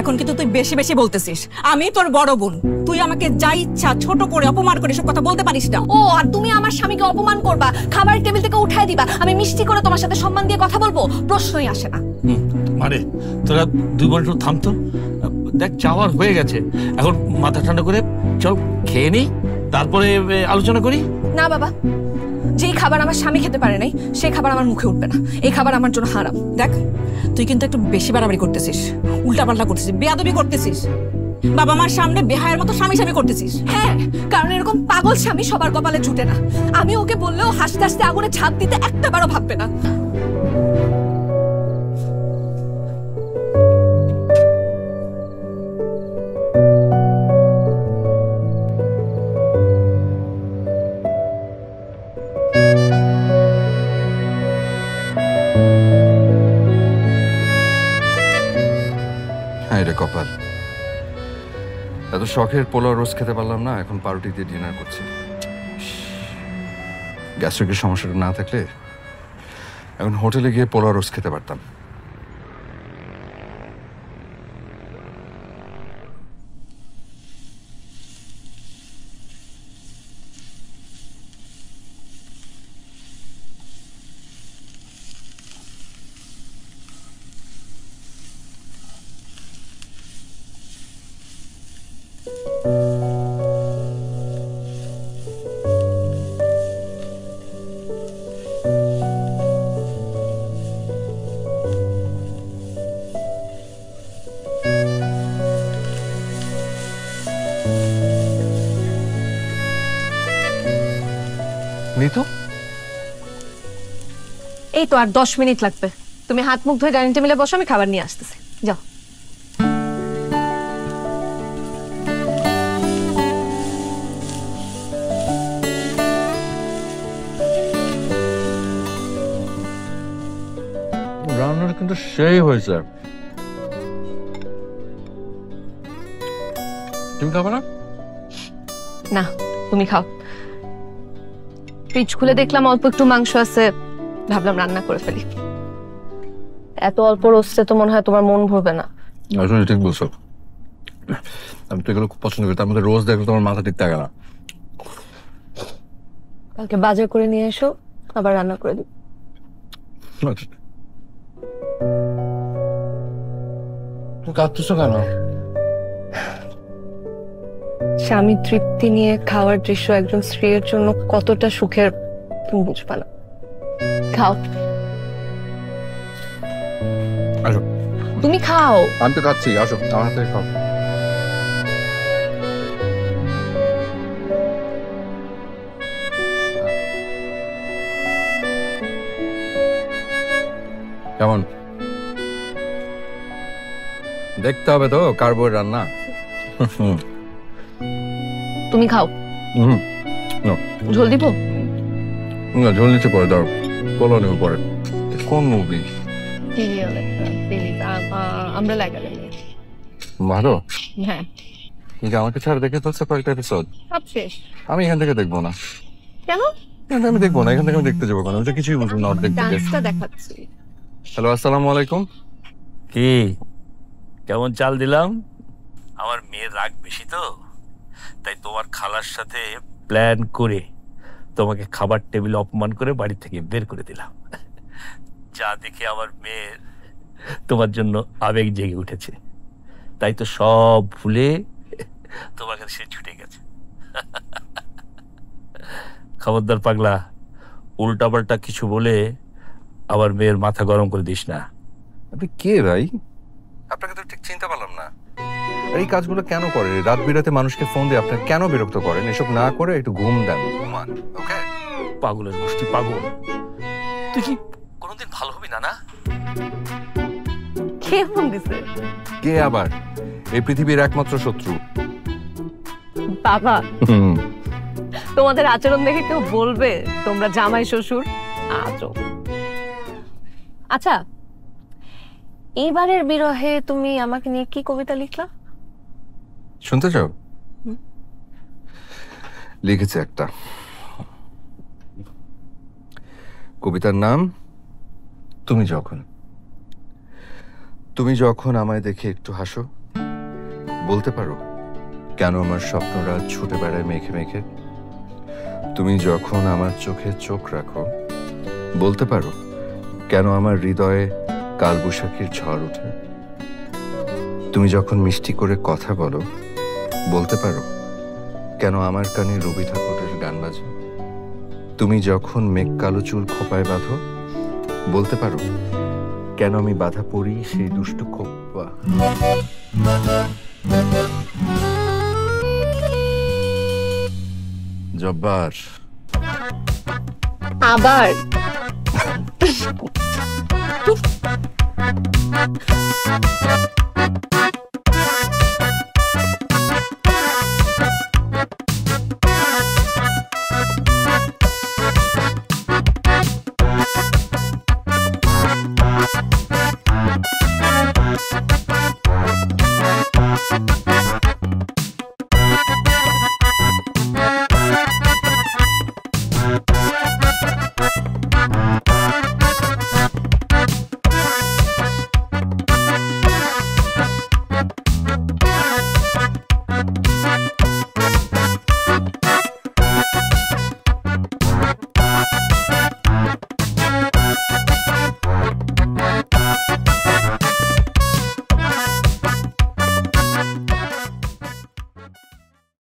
এখন কিন্তু তুই বেশি বেশি বলতেছিস। আমি তোর বড় বোন, তুই আমাকে যা ইচ্ছা ছোট করে অপমান করে সব কথা বলতে পারিস না। ও, আর তুমি আমার স্বামীকে অপমান করবা, খাবারের টেবিল থেকে উঠায় দিবা, আমি মিষ্টি করে তোমার সাথে সম্মান দিয়ে কথা বলবো, প্রশ্নই আসে না। মানে তোরা দুই বোন একটু থামতো, দেখ যাওয়ার হয়ে গেছে, এখন মাথা ঠান্ডা করে চল খেয়ে নি, তারপরে আলোচনা করি। না বাবা, যেই খাবার আমার স্বামী খেতে পারে নাই সেই খাবার আমার মুখে উঠবে না, এই খাবার আমার জন্য হারাম। দেখ তুই কিন্তু একটু বেশি বাড়াবাড়ি করতেছিস, উল্টাপাল্টা করতেছিস, বেয়াদবি করতেছিস, বাবা মার সামনে বেহায়ের মতো স্বামী স্বামী করতেছিস। হ্যাঁ, কারণ এরকম পাগল স্বামী সবার কপালে জুটে না। আমি ওকে বললেও হাসতে হাসতে আগুনে ঝাঁপ দিতে একটা বারও ভাববে না। হ্যাঁ রে কপাল, এত শখের পোলাও রোজ খেতে পারলাম না, এখন পাউরুটি দিয়ে ডিনার করছি। গ্যাস্ট্রিকের সমস্যাটা না থাকলে এখন হোটেলে গিয়ে পোলাও রোজ খেতে পারতাম। নিতু, এই তো আর 10 মিনিট লাগবে, তুমি হাত মুখ ধুয়ে ডাইনিং টেবিলে বসো, আমি খাবার নিয়ে আসতেছি, যাও। রান্নাটা কিন্তু সেই হয়েছে। তুমি খাবে না? না, তুমি খাও। ফ্রিজ খুলে দেখলাম অল্প একটু মাংস আছে, ভাবলাম রান্না করে ফেলি। এত অল্প রোস্টে তো মনে হয় তোমার মন ভরবে না। আসলে ঠিক বলছো, আমি তো এগুলো খুব পছন্দ করি, তার মধ্যে রোজ দেখলে তোমার মাথা ঠিক থাকে না। কালকে বাজার করে নিয়ে এসো, আবার রান্না করে দিই। কাঁদতেছো কেন? স্বামী তৃপ্তি নিয়ে খাওয়ার দৃশ্য একজন স্ত্রীর জন্য কতটা সুখের তুমি বুঝবা না। খাও, আসো। তুমি খাও। আমি তো খাচ্ছি, আসো আমার হাতে খাও। কেমন? দেখতে হবে তো কার বউয়ের রান্না। তুমি খাও। ঝোল দিব না, ঝোল নিচে পরে দাও, পোলাও নেবো পরে। কোন মুভি? আমরা লাগালে ভালো। হ্যাঁ, আমাকে ছাড়া দেখে ফেলছে কয়েকটা এপিসোড, সব শেষ। আমি এখান থেকে দেখবো না। কেন? আমি দেখবো না, এখান থেকে আমি দেখতে যাবো কেন? ওটা কিছুই বুঝবো না। ডান্সটা দেখাচ্ছি। হ্যালো, আসসালামু আলাইকুম। কি কেমন চাল দিলাম? আমার মেয়ের রাগ বেশি তো, তাই তোমার খালার সাথে প্ল্যান করে তোমাকে খাবার টেবিলে অপমান করে বাড়ি থেকে বের করে দিলাম। যা দেখে আমার মেয়ের তোমার জন্য আবেগ জেগে উঠেছে, তাই তো সব ভুলে তোমার কাছে সে ছুটে গেছে। খবরদার পাগলা, উল্টাপাল্টা কিছু বলে আবার মেয়ের মাথা গরম করে দিস না। আপনি কে ভাই? আপনাকে তো ঠিক চিনতে পারলাম না। এই কাজগুলো কেন করে? রাত বিরাতে মানুষকে ফোন দিয়ে আপনার কেন বিরক্ত করেন? এসব না করে একটু ঘুম দেন, ঘুমান। ওকে? পাগলের গোষ্ঠী পাগল। তুই কি কোনোদিন ভালো হবি না? না কে ফোন দিছে? কে আবার? এই পৃথিবীর একমাত্র শত্রু। বাবা, তোমাদের আচরণ দেখে কেউ বলবে তোমরা জামাই শ্বশুর? আজব। আচ্ছা, এইবারের বিরহে তুমি আমাকে নিয়ে কি কবিতা লিখলা? শুনতে চাও? লিখেছে একটা। কবিতার নাম তুমি যখন। তুমি যখন আমায় দেখে একটু হাসো, বলতে পারো কেন আমার স্বপ্নরা ছুটে বেড়ায় মেঘে মেঘে। তুমি যখন আমার চোখে চোখ রাখো, বলতে পারো কেন আমার হৃদয়ে কালবৈশাখীর ঝড় ওঠে। তুমি যখন মিষ্টি করে কথা বলো, বলতে পারো কেন আমার কানে রবি ঠাকুরের গান বাজে। তুমি যখন মেঘ কালো চুল খোপায় বাঁধো, বলতে পারো কেন আমি বাধা পড়ি সেই দুষ্টু খোপা। জব্বার আবার